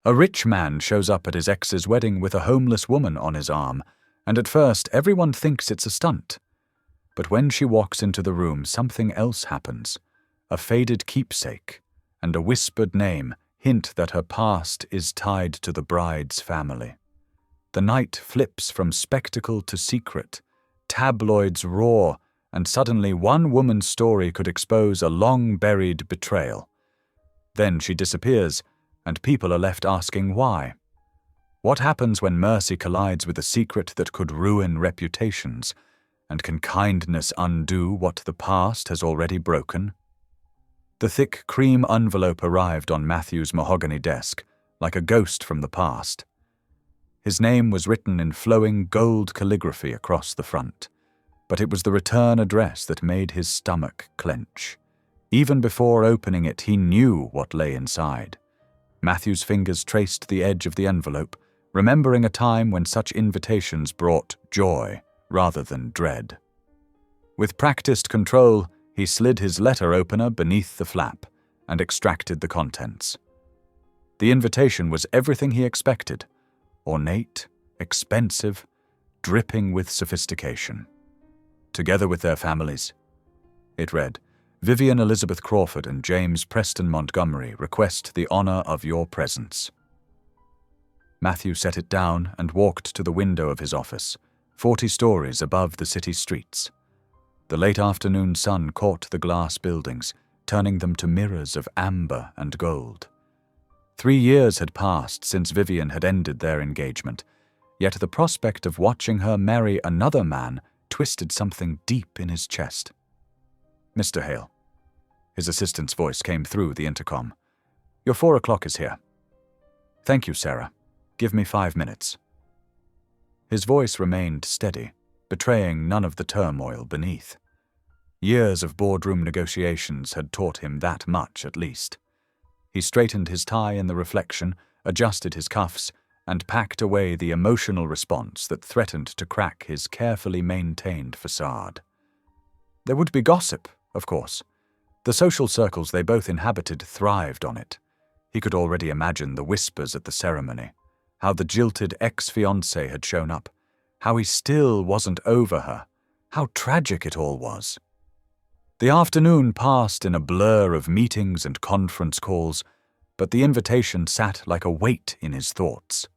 A rich man shows up at his ex's wedding with a homeless woman on his arm, and at first everyone thinks it's a stunt. But when she walks into the room, something else happens. A faded keepsake and a whispered name hint that her past is tied to the bride's family. The night flips from spectacle to secret. Tabloids roar, and suddenly one woman's story could expose a long-buried betrayal. Then she disappears, and people are left asking why. What happens when mercy collides with a secret that could ruin reputations? And can kindness undo what the past has already broken? The thick cream envelope arrived on Matthew's mahogany desk, like a ghost from the past. His name was written in flowing gold calligraphy across the front, but it was the return address that made his stomach clench. Even before opening it, he knew what lay inside. Matthew's fingers traced the edge of the envelope, remembering a time when such invitations brought joy rather than dread. With practiced control, he slid his letter opener beneath the flap and extracted the contents. The invitation was everything he expected: ornate, expensive, dripping with sophistication. Together with their families. It read, "Vivian Elizabeth Crawford and James Preston Montgomery request the honor of your presence." Matthew set it down and walked to the window of his office, 40 stories above the city streets. The late afternoon sun caught the glass buildings, turning them to mirrors of amber and gold. 3 years had passed since Vivian had ended their engagement, yet the prospect of watching her marry another man twisted something deep in his chest. "Mr. Hale." His assistant's voice came through the intercom. "Your 4 o'clock is here." "Thank you, Sarah. Give me 5 minutes." His voice remained steady, betraying none of the turmoil beneath. Years of boardroom negotiations had taught him that much at least. He straightened his tie in the reflection, adjusted his cuffs, and packed away the emotional response that threatened to crack his carefully maintained facade. There would be gossip, of course. The social circles they both inhabited thrived on it. He could already imagine the whispers at the ceremony, how the jilted ex-fiancée had shown up, how he still wasn't over her, how tragic it all was. The afternoon passed in a blur of meetings and conference calls, but the invitation sat like a weight in his thoughts.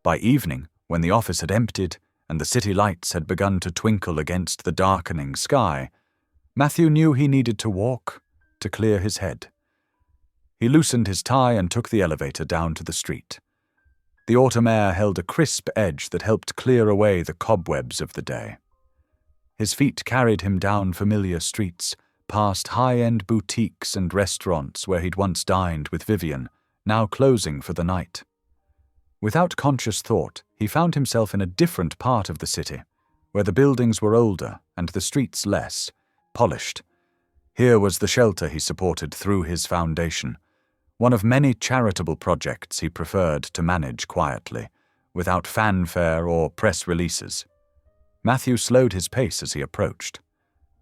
By evening, when the office had emptied and the city lights had begun to twinkle against the darkening sky, Matthew knew he needed to walk, to clear his head. He loosened his tie and took the elevator down to the street. The autumn air held a crisp edge that helped clear away the cobwebs of the day. His feet carried him down familiar streets, past high-end boutiques and restaurants where he'd once dined with Vivian, now closing for the night. Without conscious thought, he found himself in a different part of the city, where the buildings were older and the streets less, polished. Here was the shelter he supported through his foundation, one of many charitable projects he preferred to manage quietly, without fanfare or press releases. Matthew slowed his pace as he approached.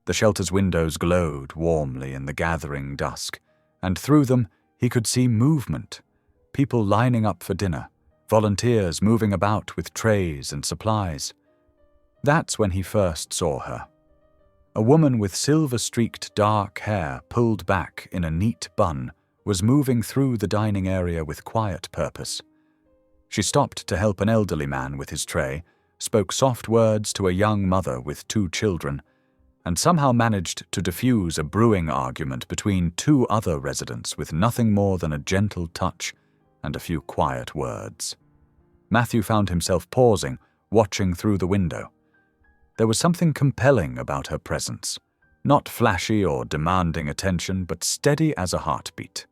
The shelter's windows glowed warmly in the gathering dusk, and through them he could see movement, people lining up for dinner, volunteers moving about with trays and supplies. That's when he first saw her. A woman with silver-streaked dark hair pulled back in a neat bun was moving through the dining area with quiet purpose. She stopped to help an elderly man with his tray, spoke soft words to a young mother with 2 children, and somehow managed to diffuse a brewing argument between 2 other residents with nothing more than a gentle touch and a few quiet words. Matthew found himself pausing, watching through the window. There was something compelling about her presence, not flashy or demanding attention, but steady as a heartbeat.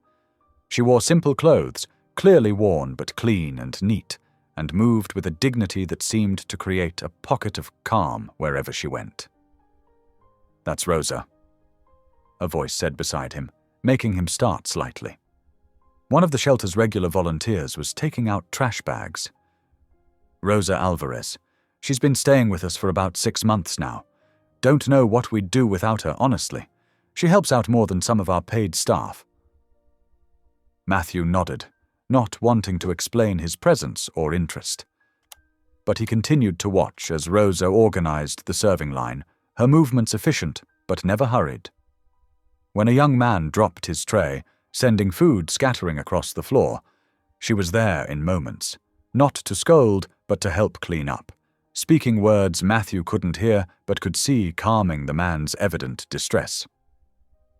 She wore simple clothes, clearly worn but clean and neat, and moved with a dignity that seemed to create a pocket of calm wherever she went. "That's Rosa," a voice said beside him, making him start slightly. One of the shelter's regular volunteers was taking out trash bags. "Rosa Alvarez. She's been staying with us for about 6 months now. Don't know what we'd do without her, honestly. She helps out more than some of our paid staff." Matthew nodded, not wanting to explain his presence or interest. But he continued to watch as Rosa organized the serving line, her movements efficient but never hurried. When a young man dropped his tray, sending food scattering across the floor, she was there in moments, not to scold but to help clean up, speaking words Matthew couldn't hear but could see calming the man's evident distress.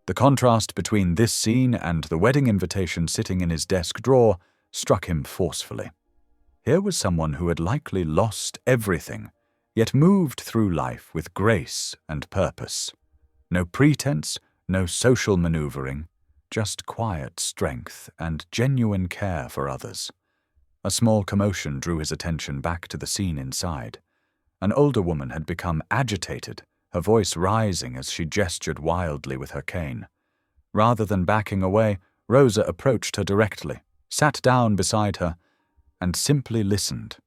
The contrast between this scene and the wedding invitation sitting in his desk drawer struck him forcefully. Here was someone who had likely lost everything, yet moved through life with grace and purpose. No pretense, no social maneuvering, just quiet strength and genuine care for others. A small commotion drew his attention back to the scene inside. An older woman had become agitated, her voice rising as she gestured wildly with her cane. Rather than backing away, Rosa approached her directly, sat down beside her, and simply listened.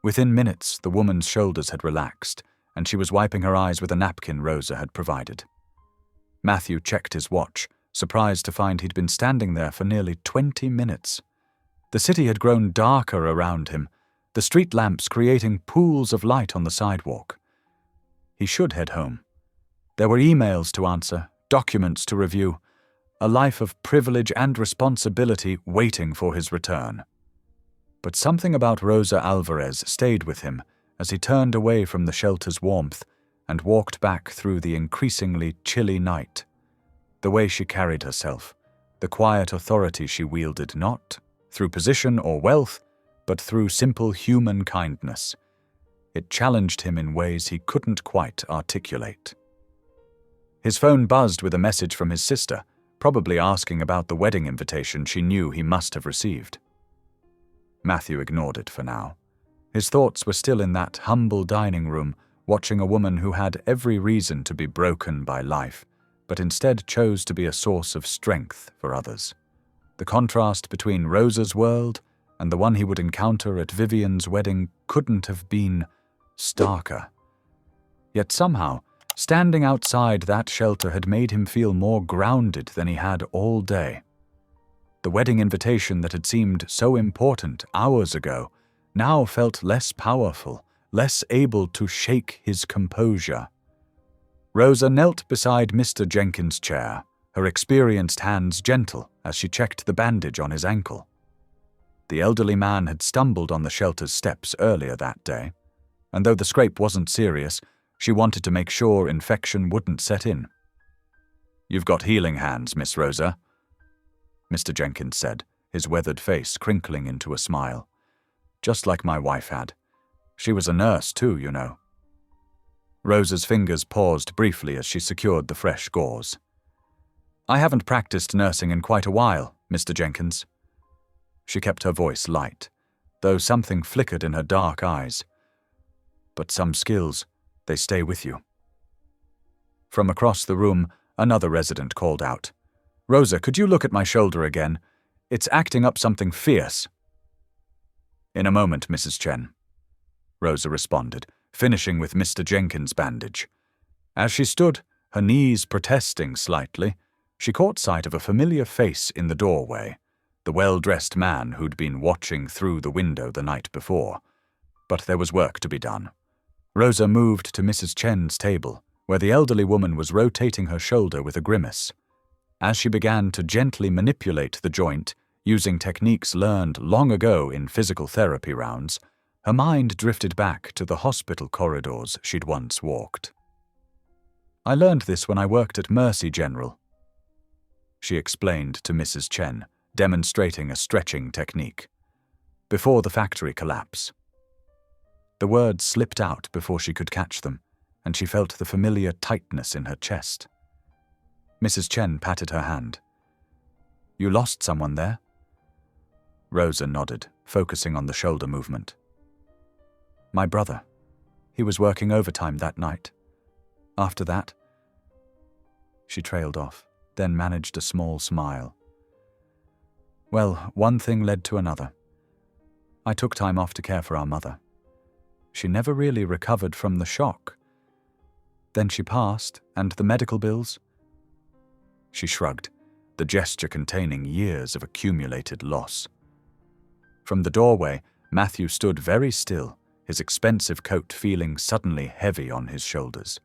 Within minutes, the woman's shoulders had relaxed, and she was wiping her eyes with a napkin Rosa had provided. Matthew checked his watch, surprised to find he'd been standing there for nearly 20 minutes. The city had grown darker around him, the street lamps creating pools of light on the sidewalk. He should head home. There were emails to answer, documents to review, a life of privilege and responsibility waiting for his return. But something about Rosa Alvarez stayed with him as he turned away from the shelter's warmth and walked back through the increasingly chilly night. The way she carried herself, the quiet authority she wielded not through position or wealth, but through simple human kindness. It challenged him in ways he couldn't quite articulate. His phone buzzed with a message from his sister, probably asking about the wedding invitation she knew he must have received. Matthew ignored it for now. His thoughts were still in that humble dining room, watching a woman who had every reason to be broken by life, but instead chose to be a source of strength for others. The contrast between Rosa's world and the one he would encounter at Vivian's wedding couldn't have been starker. Yet somehow, standing outside that shelter had made him feel more grounded than he had all day. The wedding invitation that had seemed so important hours ago now felt less powerful, less able to shake his composure. Rosa knelt beside Mr. Jenkins' chair, her experienced hands gentle as she checked the bandage on his ankle. The elderly man had stumbled on the shelter's steps earlier that day, and though the scrape wasn't serious, she wanted to make sure infection wouldn't set in. "You've got healing hands, Miss Rosa," Mr. Jenkins said, his weathered face crinkling into a smile. "Just like my wife had. She was a nurse too, you know." Rosa's fingers paused briefly as she secured the fresh gauze. "I haven't practiced nursing in quite a while, Mr. Jenkins." She kept her voice light, though something flickered in her dark eyes. "But some skills, they stay with you." From across the room, another resident called out, "Rosa, could you look at my shoulder again? It's acting up something fierce." "In a moment, Mrs. Chen," Rosa responded, finishing with Mr. Jenkins' bandage. As she stood, her knees protesting slightly, she caught sight of a familiar face in the doorway, the well-dressed man who'd been watching through the window the night before. But there was work to be done. Rosa moved to Mrs. Chen's table, where the elderly woman was rotating her shoulder with a grimace. As she began to gently manipulate the joint, using techniques learned long ago in physical therapy rounds, her mind drifted back to the hospital corridors she'd once walked. "I learned this when I worked at Mercy General," she explained to Mrs. Chen, demonstrating a stretching technique. "Before the factory collapse." The words slipped out before she could catch them, and she felt the familiar tightness in her chest. Mrs. Chen patted her hand. "You lost someone there?" Rosa nodded, focusing on the shoulder movement. "My brother. He was working overtime that night. After that..." She trailed off, then managed a small smile. "Well, one thing led to another. I took time off to care for our mother. She never really recovered from the shock. Then she passed, and the medical bills..." She shrugged, the gesture containing years of accumulated loss. From the doorway, Matthew stood very still, his expensive coat feeling suddenly heavy on his shoulders.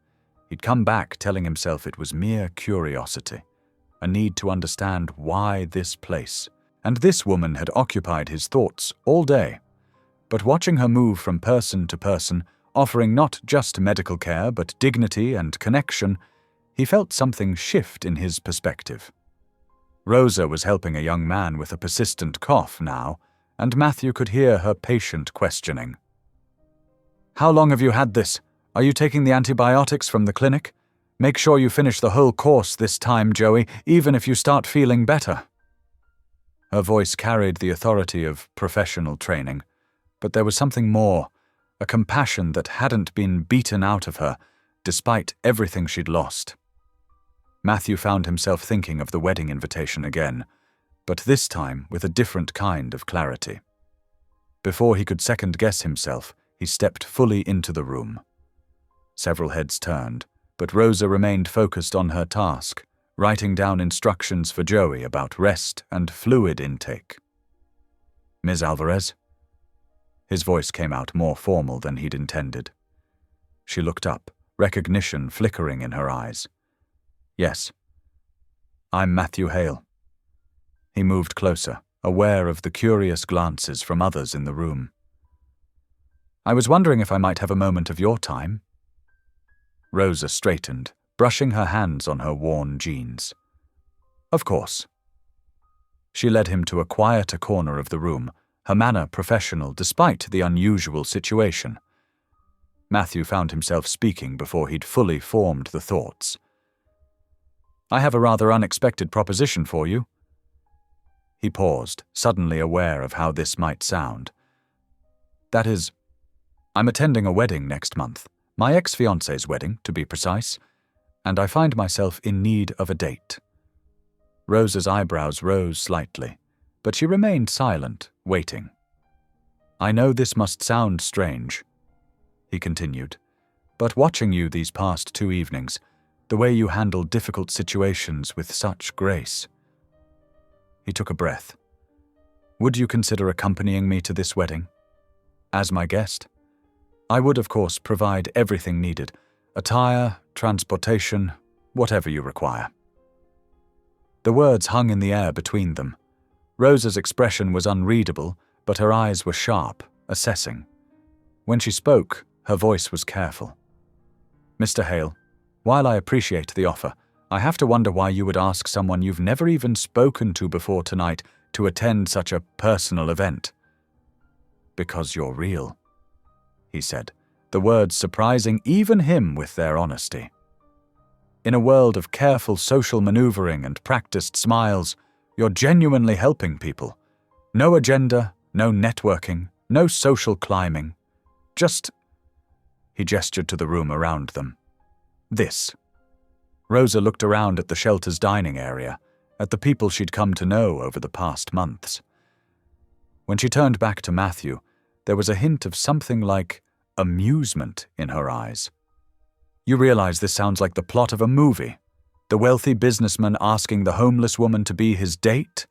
He'd come back telling himself it was mere curiosity, a need to understand why this place. And this woman had occupied his thoughts all day. But watching her move from person to person, offering not just medical care but dignity and connection, he felt something shift in his perspective. Rosa was helping a young man with a persistent cough now, and Matthew could hear her patient questioning. "How long have you had this? Are you taking the antibiotics from the clinic? Make sure you finish the whole course this time, Joey, even if you start feeling better." Her voice carried the authority of professional training, but there was something more, a compassion that hadn't been beaten out of her, despite everything she'd lost. Matthew found himself thinking of the wedding invitation again, but this time with a different kind of clarity. Before he could second-guess himself, he stepped fully into the room. Several heads turned, but Rosa remained focused on her task, writing down instructions for Joey about rest and fluid intake. "Ms. Alvarez?" His voice came out more formal than he'd intended. She looked up, recognition flickering in her eyes. "Yes. I'm Matthew Hale." He moved closer, aware of the curious glances from others in the room. "I was wondering if I might have a moment of your time." Rosa straightened, brushing her hands on her worn jeans. "Of course." She led him to a quieter corner of the room, her manner professional despite the unusual situation. Matthew found himself speaking before he'd fully formed the thoughts. "I have a rather unexpected proposition for you." He paused, suddenly aware of how this might sound. "That is, I'm attending a wedding next month, my ex-fiancée's wedding, to be precise, and I find myself in need of a date." Rosa's eyebrows rose slightly, but she remained silent, waiting. "I know this must sound strange," he continued, "but watching you these past 2 evenings, the way you handle difficult situations with such grace." He took a breath. "Would you consider accompanying me to this wedding? As my guest? I would, of course, provide everything needed, attire, transportation, whatever you require." The words hung in the air between them. Rosa's expression was unreadable, but her eyes were sharp, assessing. When she spoke, her voice was careful. "Mr. Hale, while I appreciate the offer, I have to wonder why you would ask someone you've never even spoken to before tonight to attend such a personal event." "Because you're real," he said, the words surprising even him with their honesty. "In a world of careful social maneuvering and practiced smiles, you're genuinely helping people. No agenda, no networking, no social climbing. Just—" he gestured to the room around them. "This." Rosa looked around at the shelter's dining area, at the people she'd come to know over the past months. When she turned back to Matthew, there was a hint of something like amusement in her eyes. "You realize this sounds like the plot of a movie? The wealthy businessman asking the homeless woman to be his date?"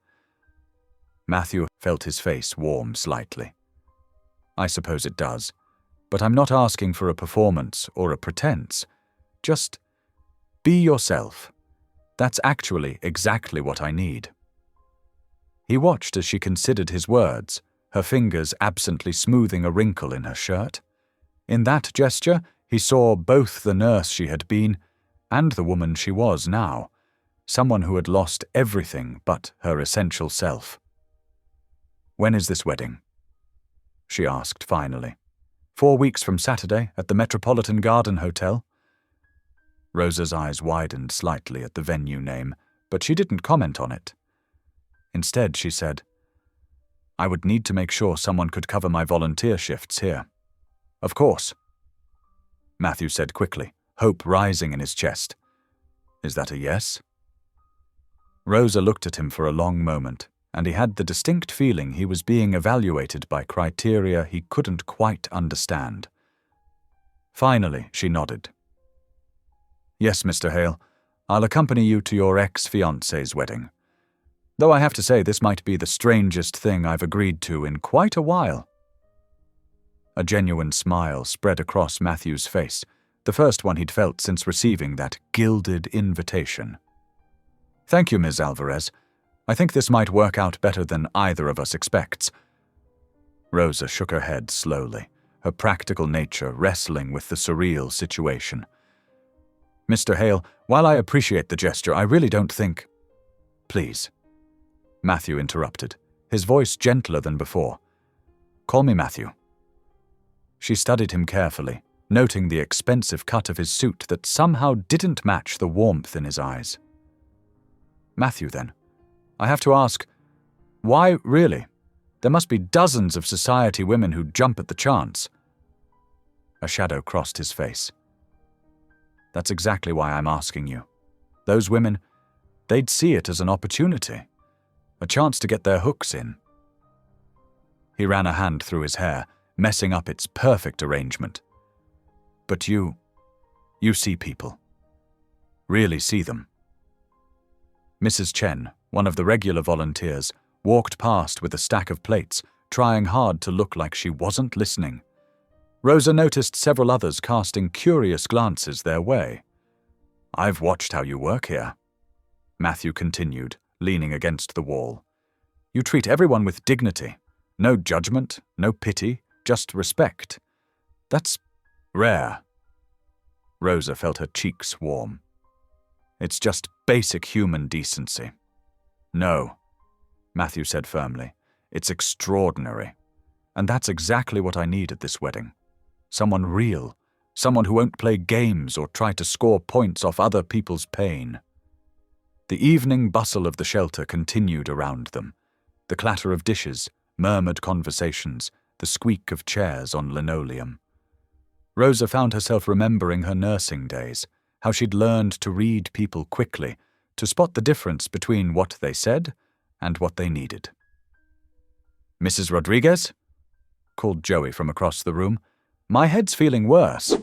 Matthew felt his face warm slightly. "I suppose it does, but I'm not asking for a performance or a pretense. Just be yourself. That's actually exactly what I need." He watched as she considered his words, her fingers absently smoothing a wrinkle in her shirt. In that gesture, he saw both the nurse she had been and the woman she was now, someone who had lost everything but her essential self. "When is this wedding?" she asked finally. 4 weeks from Saturday at the Metropolitan Garden Hotel." Rosa's eyes widened slightly at the venue name, but she didn't comment on it. Instead, she said, "I would need to make sure someone could cover my volunteer shifts here." "Of course," Matthew said quickly, hope rising in his chest. "Is that a yes?" Rosa looked at him for a long moment, and he had the distinct feeling he was being evaluated by criteria he couldn't quite understand. Finally, she nodded. "Yes, Mr. Hale, I'll accompany you to your ex-fiancée's wedding. Though I have to say this might be the strangest thing I've agreed to in quite a while." A genuine smile spread across Matthew's face, the first one he'd felt since receiving that gilded invitation. "Thank you, Ms. Alvarez. I think this might work out better than either of us expects." Rosa shook her head slowly, her practical nature wrestling with the surreal situation. "Mr. Hale, while I appreciate the gesture, I really don't think—" "Please," Matthew interrupted, his voice gentler than before. "Call me Matthew." She studied him carefully, noting the expensive cut of his suit that somehow didn't match the warmth in his eyes. "Matthew, then. I have to ask, why really? There must be dozens of society women who jump at the chance." A shadow crossed his face. "That's exactly why I'm asking you. Those women, they'd see it as an opportunity, a chance to get their hooks in." He ran a hand through his hair, messing up its perfect arrangement. "But you see people. Really see them." Mrs. Chen, one of the regular volunteers, walked past with a stack of plates, trying hard to look like she wasn't listening. Rosa noticed several others casting curious glances their way. "I've watched how you work here," Matthew continued, leaning against the wall. "You treat everyone with dignity. No judgment, no pity, just respect. That's rare." Rosa felt her cheeks warm. "It's just basic human decency." "No," Matthew said firmly. "It's extraordinary. And that's exactly what I need at this wedding. Someone real. Someone who won't play games or try to score points off other people's pain." The evening bustle of the shelter continued around them. The clatter of dishes, murmured conversations, the squeak of chairs on linoleum. Rosa found herself remembering her nursing days, how she'd learned to read people quickly, to spot the difference between what they said and what they needed. "Mrs. Rodriguez?" called Joey from across the room. "My head's feeling worse."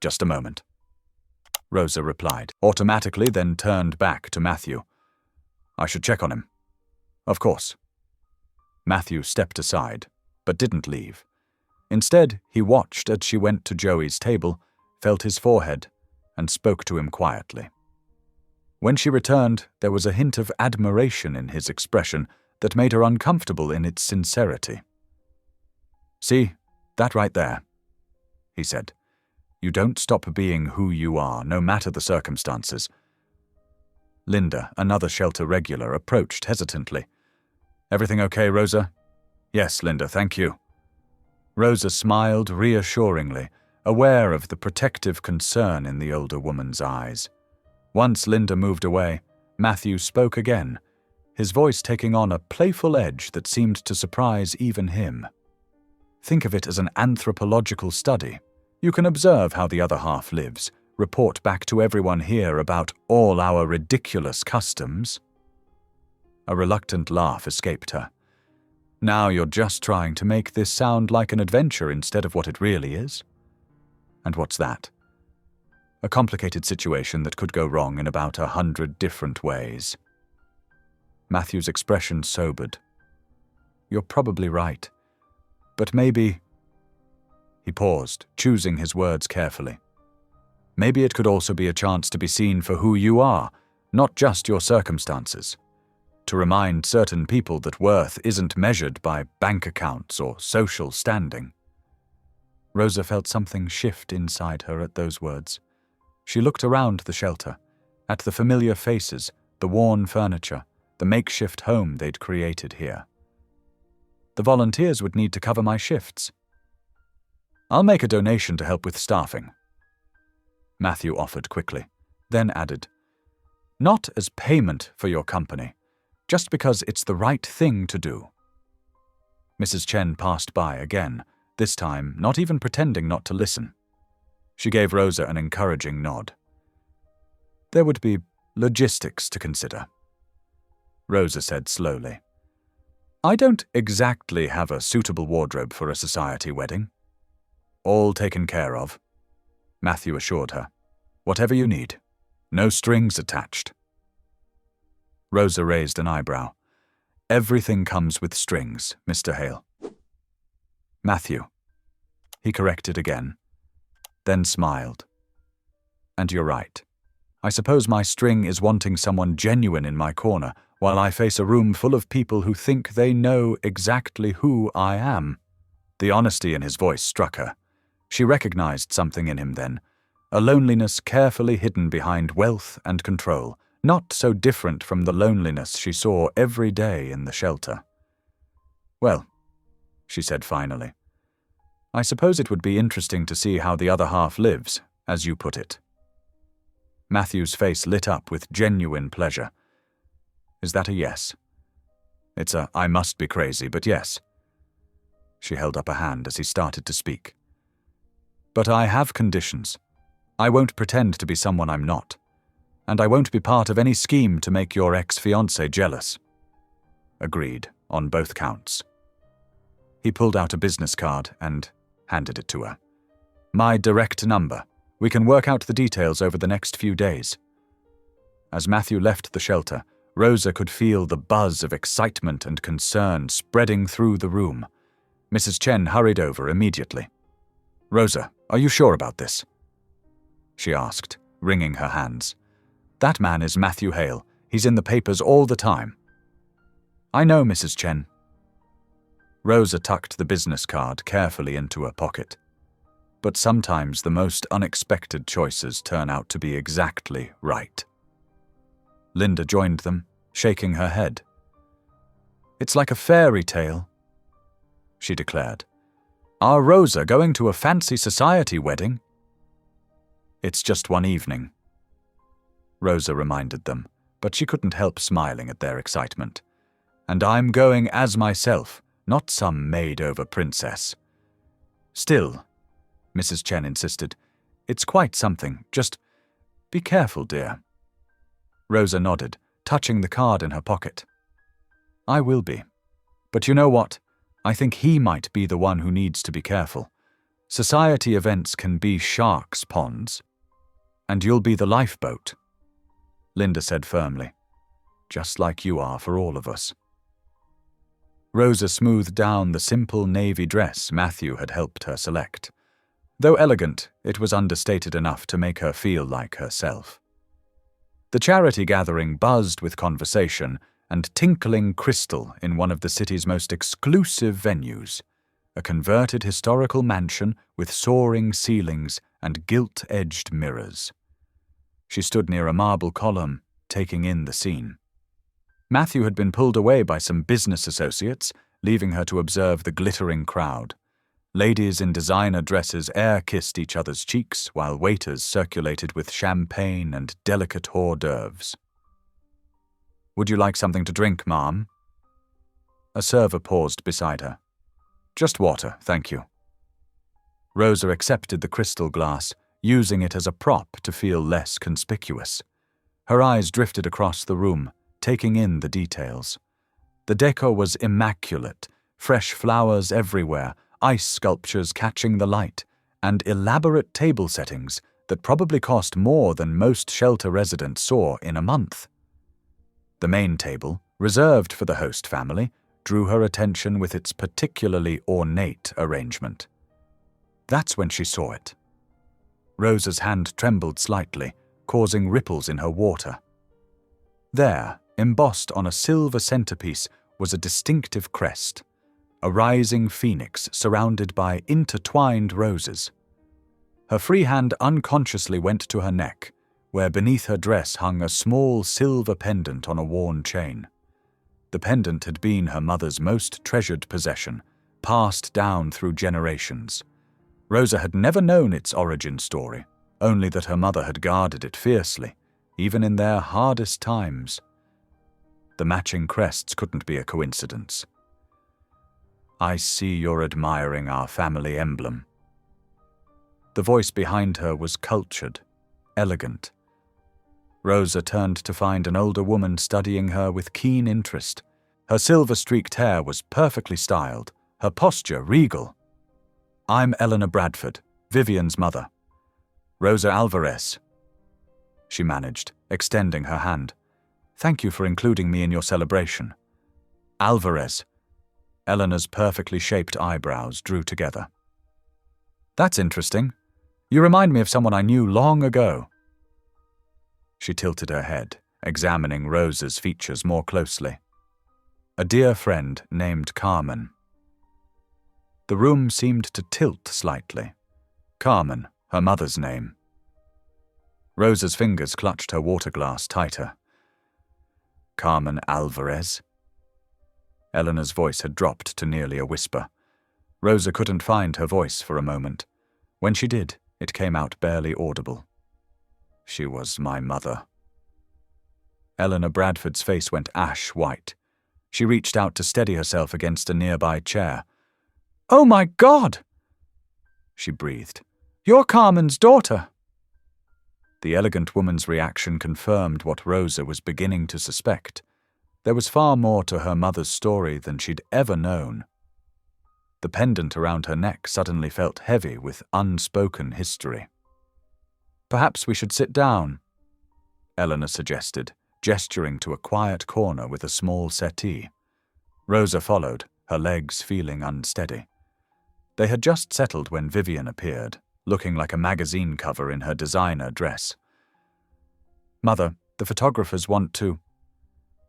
"Just a moment," Rosa replied, automatically, then turned back to Matthew. "I should check on him." "Of course." Matthew stepped aside, but didn't leave. Instead, he watched as she went to Joey's table, felt his forehead, and spoke to him quietly. When she returned, there was a hint of admiration in his expression that made her uncomfortable in its sincerity. "See, that right there," he said. "You don't stop being who you are, no matter the circumstances." Linda, another shelter regular, approached hesitantly. "Everything okay, Rosa?" "Yes, Linda, thank you." Rosa smiled reassuringly, aware of the protective concern in the older woman's eyes. Once Linda moved away, Matthew spoke again, his voice taking on a playful edge that seemed to surprise even him. "Think of it as an anthropological study. You can observe how the other half lives, report back to everyone here about all our ridiculous customs." A reluctant laugh escaped her. "Now you're just trying to make this sound like an adventure instead of what it really is. And what's that? A complicated situation that could go wrong in about 100 different ways." Matthew's expression sobered. "You're probably right. But maybe—" He paused, choosing his words carefully. "Maybe it could also be a chance to be seen for who you are, not just your circumstances. To remind certain people that worth isn't measured by bank accounts or social standing." Rosa felt something shift inside her at those words. She looked around the shelter, at the familiar faces, the worn furniture, the makeshift home they'd created here. "The volunteers would need to cover my shifts." "I'll make a donation to help with staffing," Matthew offered quickly, then added, "Not as payment for your company, just because it's the right thing to do." Mrs. Chen passed by again, this time not even pretending not to listen. She gave Rosa an encouraging nod. "There would be logistics to consider," Rosa said slowly. "I don't exactly have a suitable wardrobe for a society wedding." "All taken care of," Matthew assured her. "Whatever you need. No strings attached." Rosa raised an eyebrow. Everything comes with strings, Mr. Hale. Matthew. He corrected again, then smiled. And you're right. I suppose my string is wanting someone genuine in my corner, while I face a room full of people who think they know exactly who I am. The honesty in his voice struck her. She recognized something in him then, a loneliness carefully hidden behind wealth and control, not so different from the loneliness she saw every day in the shelter. Well, she said finally, I suppose it would be interesting to see how the other half lives, as you put it. Matthew's face lit up with genuine pleasure. Is that a yes? It's a I must be crazy, but yes. She held up a hand as he started to speak. But I have conditions. I won't pretend to be someone I'm not. And I won't be part of any scheme to make your ex-fiancé jealous. Agreed, on both counts. He pulled out a business card and handed it to her. My direct number. We can work out the details over the next few days. As Matthew left the shelter, Rosa could feel the buzz of excitement and concern spreading through the room. Mrs. Chen hurried over immediately. Rosa, are you sure about this? She asked, wringing her hands. That man is Matthew Hale. He's in the papers all the time. I know, Mrs. Chen. Rosa tucked the business card carefully into her pocket. But sometimes the most unexpected choices turn out to be exactly right. Linda joined them, shaking her head. It's like a fairy tale, she declared. Our Rosa going to a fancy society wedding? It's just one evening, Rosa reminded them, but she couldn't help smiling at their excitement. And I'm going as myself, not some made-over princess. Still, Mrs. Chen insisted, it's quite something. Just be careful, dear. Rosa nodded, touching the card in her pocket. I will be. But you know what? I think he might be the one who needs to be careful. Society events can be sharks' ponds. And you'll be the lifeboat, Linda said firmly. Just like you are for all of us. Rosa smoothed down the simple navy dress Matthew had helped her select. Though elegant, it was understated enough to make her feel like herself. The charity gathering buzzed with conversation and tinkling crystal in one of the city's most exclusive venues, a converted historical mansion with soaring ceilings and gilt-edged mirrors. She stood near a marble column, taking in the scene. Matthew had been pulled away by some business associates, leaving her to observe the glittering crowd. Ladies in designer dresses air-kissed each other's cheeks, while waiters circulated with champagne and delicate hors d'oeuvres. Would you like something to drink, ma'am? A server paused beside her. Just water, thank you. Rosa accepted the crystal glass, using it as a prop to feel less conspicuous. Her eyes drifted across the room, taking in the details. The decor was immaculate, fresh flowers everywhere, ice sculptures catching the light, and elaborate table settings that probably cost more than most shelter residents saw in a month. The main table, reserved for the host family, drew her attention with its particularly ornate arrangement. That's when she saw it. Rosa's hand trembled slightly, causing ripples in her water. There, embossed on a silver centerpiece, was a distinctive crest, a rising phoenix surrounded by intertwined roses. Her free hand unconsciously went to her neck, where beneath her dress hung a small silver pendant on a worn chain. The pendant had been her mother's most treasured possession, passed down through generations. Rosa had never known its origin story, only that her mother had guarded it fiercely, even in their hardest times. The matching crests couldn't be a coincidence. I see you're admiring our family emblem. The voice behind her was cultured, elegant. Rosa turned to find an older woman studying her with keen interest. Her silver-streaked hair was perfectly styled, her posture regal. I'm Eleanor Bradford, Vivian's mother. Rosa Alvarez, she managed, extending her hand. Thank you for including me in your celebration. Alvarez. Eleanor's perfectly shaped eyebrows drew together. That's interesting. You remind me of someone I knew long ago. She tilted her head, examining Rosa's features more closely. A dear friend named Carmen. The room seemed to tilt slightly. Carmen, her mother's name. Rosa's fingers clutched her water glass tighter. Carmen Alvarez? Eleanor's voice had dropped to nearly a whisper. Rosa couldn't find her voice for a moment. When she did, it came out barely audible. She was my mother. Eleanor Bradford's face went ash white. She reached out to steady herself against a nearby chair. "Oh my God!" she breathed. "You're Carmen's daughter!" The elegant woman's reaction confirmed what Rosa was beginning to suspect. There was far more to her mother's story than she'd ever known. The pendant around her neck suddenly felt heavy with unspoken history. "Perhaps we should sit down," Eleanor suggested, gesturing to a quiet corner with a small settee. Rosa followed, her legs feeling unsteady. They had just settled when Vivian appeared, looking like a magazine cover in her designer dress. "Mother, the photographers want to—"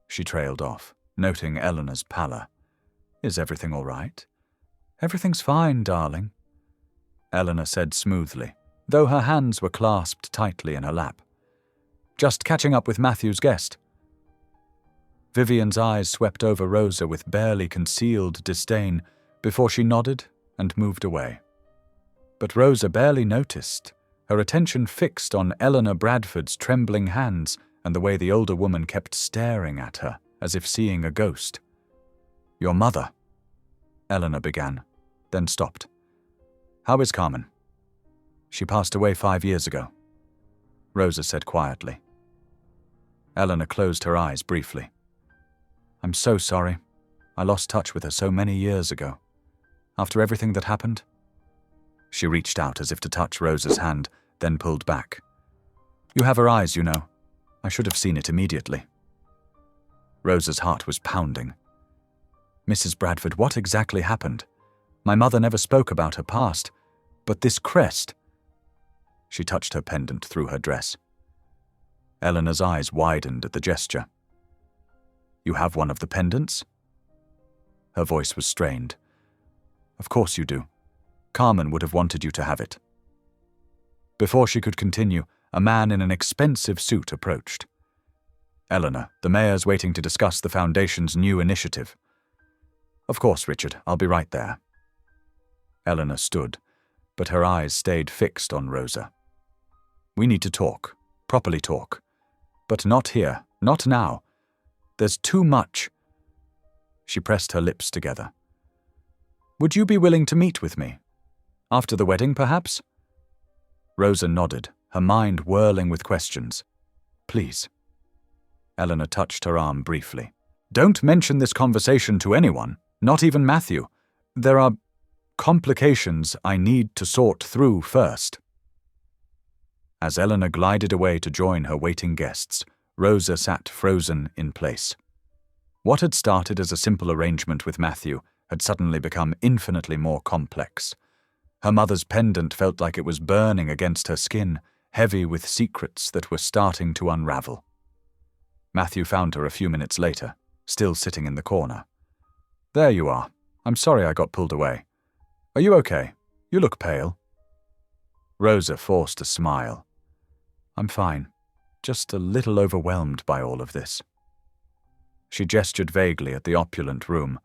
She trailed off, noting Eleanor's pallor. "Is everything all right?" "Everything's fine, darling," Eleanor said smoothly, though her hands were clasped tightly in her lap. "Just catching up with Matthew's guest." Vivian's eyes swept over Rosa with barely concealed disdain before she nodded and moved away. But Rosa barely noticed, her attention fixed on Eleanor Bradford's trembling hands and the way the older woman kept staring at her, as if seeing a ghost. "Your mother," Eleanor began, then stopped. "How is Carmen?" "She passed away 5 years ago," Rosa said quietly. Eleanor closed her eyes briefly. "I'm so sorry. I lost touch with her so many years ago. After everything that happened." She reached out as if to touch Rosa's hand, then pulled back. "You have her eyes, you know. I should have seen it immediately." Rosa's heart was pounding. "Mrs. Bradford, what exactly happened? My mother never spoke about her past, but this crest—" She touched her pendant through her dress. Eleanor's eyes widened at the gesture. "You have one of the pendants?" Her voice was strained. "Of course you do. Carmen would have wanted you to have it." Before she could continue, a man in an expensive suit approached. "Eleanor, the mayor's waiting to discuss the foundation's new initiative." "Of course, Richard, I'll be right there." Eleanor stood, but her eyes stayed fixed on Rosa. "We need to talk, properly talk. But not here, not now. There's too much." She pressed her lips together. "Would you be willing to meet with me? After the wedding, perhaps?" Rosa nodded, her mind whirling with questions. "Please." Eleanor touched her arm briefly. "Don't mention this conversation to anyone, not even Matthew. There are complications I need to sort through first." As Eleanor glided away to join her waiting guests, Rosa sat frozen in place. What had started as a simple arrangement with Matthew had suddenly become infinitely more complex. Her mother's pendant felt like it was burning against her skin, heavy with secrets that were starting to unravel. Matthew found her a few minutes later, still sitting in the corner. "There you are. I'm sorry I got pulled away. Are you okay? You look pale." Rosa forced a smile. "I'm fine. Just a little overwhelmed by all of this." She gestured vaguely at the opulent room,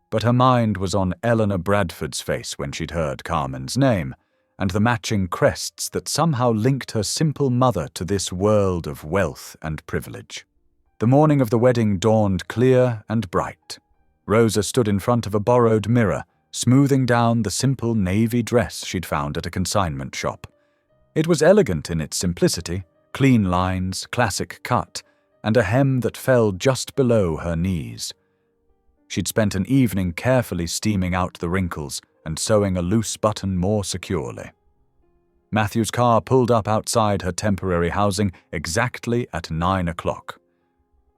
but her mind was on Eleanor Bradford's face when she'd heard Carmen's name, and the matching crests that somehow linked her simple mother to this world of wealth and privilege. The morning of the wedding dawned clear and bright. Rosa stood in front of a borrowed mirror, smoothing down the simple navy dress she'd found at a consignment shop. It was elegant in its simplicity, clean lines, classic cut, and a hem that fell just below her knees. She'd spent an evening carefully steaming out the wrinkles and sewing a loose button more securely. Matthew's car pulled up outside her temporary housing exactly at 9 o'clock.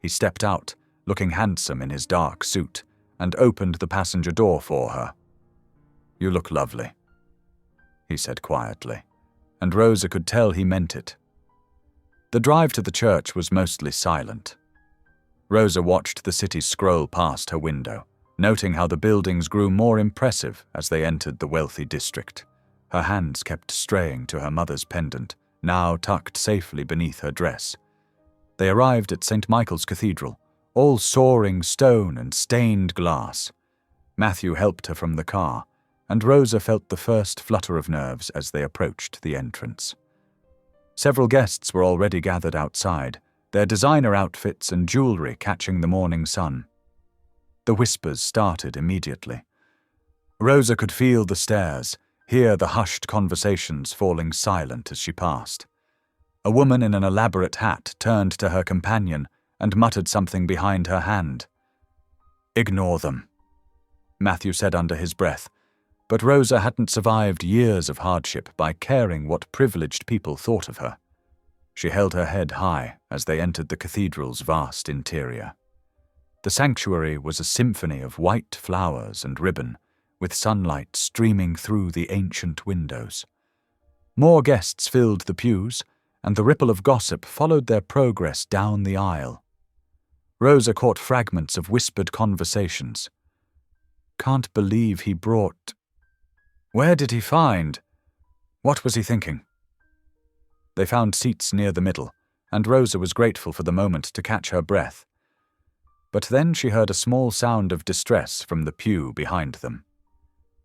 He stepped out, looking handsome in his dark suit, and opened the passenger door for her. "You look lovely," he said quietly, and Rosa could tell he meant it. The drive to the church was mostly silent. Rosa watched the city scroll past her window, noting how the buildings grew more impressive as they entered the wealthy district. Her hands kept straying to her mother's pendant, now tucked safely beneath her dress. They arrived at St. Michael's Cathedral, all soaring stone and stained glass. Matthew helped her from the car, and Rosa felt the first flutter of nerves as they approached the entrance. Several guests were already gathered outside, their designer outfits and jewelry catching the morning sun. The whispers started immediately. Rosa could feel the stares, hear the hushed conversations falling silent as she passed. A woman in an elaborate hat turned to her companion and muttered something behind her hand. "Ignore them," Matthew said under his breath, but Rosa hadn't survived years of hardship by caring what privileged people thought of her. She held her head high as they entered the cathedral's vast interior. The sanctuary was a symphony of white flowers and ribbon, with sunlight streaming through the ancient windows. More guests filled the pews, and the ripple of gossip followed their progress down the aisle. Rosa caught fragments of whispered conversations. "Can't believe he brought... Where did he find... What was he thinking?" They found seats near the middle, and Rosa was grateful for the moment to catch her breath. But then she heard a small sound of distress from the pew behind them.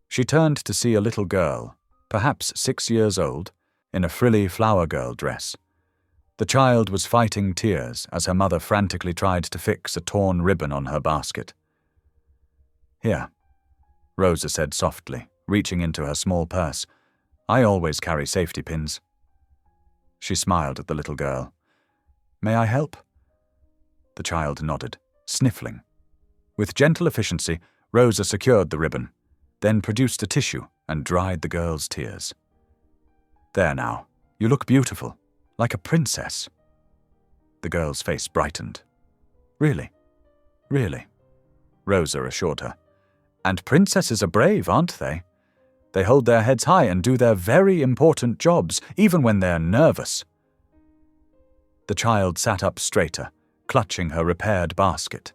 She turned to see a little girl, perhaps 6 years old, in a frilly flower girl dress. The child was fighting tears as her mother frantically tried to fix a torn ribbon on her basket. "Here," Rosa said softly, reaching into her small purse. "I always carry safety pins." She smiled at the little girl. "May I help?" The child nodded, sniffling. With gentle efficiency, Rosa secured the ribbon, then produced a tissue and dried the girl's tears. "There now, you look beautiful, like a princess." The girl's face brightened. "Really? Really?" Rosa assured her. "And princesses are brave, aren't they? They hold their heads high and do their very important jobs, even when they're nervous." The child sat up straighter, clutching her repaired basket.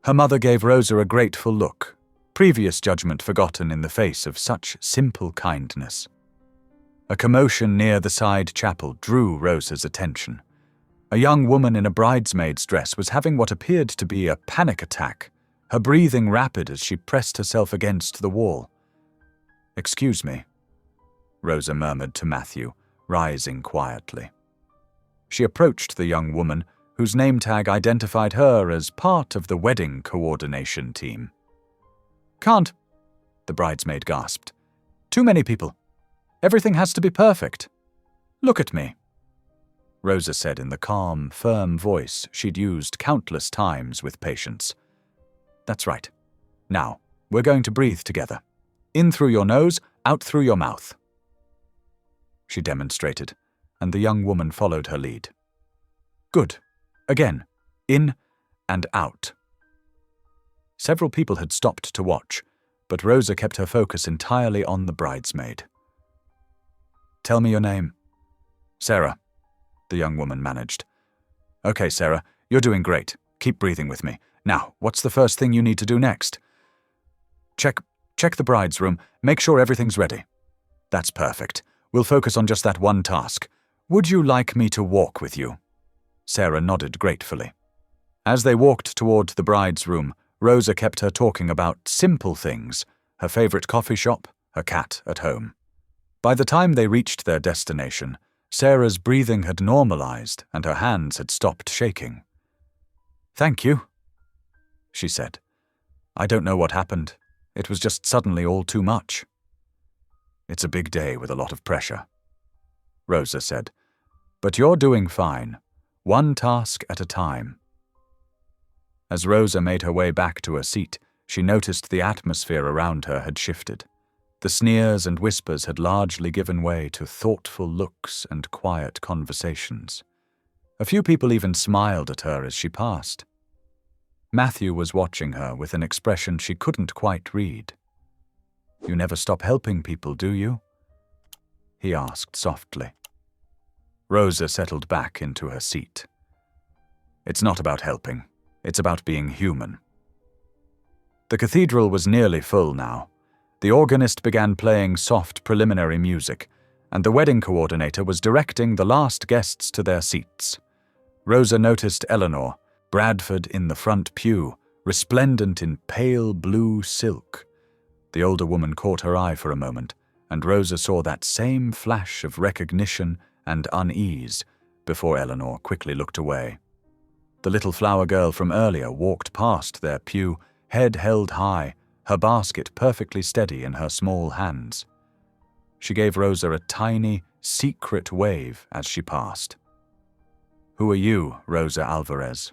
Her mother gave Rosa a grateful look, previous judgment forgotten in the face of such simple kindness. A commotion near the side chapel drew Rosa's attention. A young woman in a bridesmaid's dress was having what appeared to be a panic attack, her breathing rapid as she pressed herself against the wall. "Excuse me," Rosa murmured to Matthew, rising quietly. She approached the young woman, whose name tag identified her as part of the wedding coordination team. "Can't," the bridesmaid gasped. "Too many people. Everything has to be perfect. Look at me," Rosa said in the calm, firm voice she'd used countless times with patience. "That's right. Now, we're going to breathe together. In through your nose, out through your mouth." She demonstrated, and the young woman followed her lead. "Good. Again. In and out." Several people had stopped to watch, but Rosa kept her focus entirely on the bridesmaid. "Tell me your name." "Sarah," the young woman managed. "Okay, Sarah, you're doing great. Keep breathing with me. Now, what's the first thing you need to do next?" Check the bride's room. Make sure everything's ready." "That's perfect. We'll focus on just that one task. Would you like me to walk with you?" Sarah nodded gratefully. As they walked toward the bride's room, Rosa kept her talking about simple things, her favorite coffee shop, her cat at home. By the time they reached their destination, Sarah's breathing had normalized and her hands had stopped shaking. "Thank you," she said. "I don't know what happened. It was just suddenly all too much." "It's a big day with a lot of pressure," Rosa said. "But you're doing fine, one task at a time." As Rosa made her way back to her seat, she noticed the atmosphere around her had shifted. The sneers and whispers had largely given way to thoughtful looks and quiet conversations. A few people even smiled at her as she passed. Matthew was watching her with an expression she couldn't quite read. "You never stop helping people, do you?" he asked softly. Rosa settled back into her seat. "It's not about helping. It's about being human." The cathedral was nearly full now. The organist began playing soft preliminary music, and the wedding coordinator was directing the last guests to their seats. Rosa noticed Eleanor, Bradford in the front pew, resplendent in pale blue silk. The older woman caught her eye for a moment, and Rosa saw that same flash of recognition and unease before Eleanor quickly looked away. The little flower girl from earlier walked past their pew, head held high, her basket perfectly steady in her small hands. She gave Rosa a tiny, secret wave as she passed. "Who are you, Rosa Alvarez?"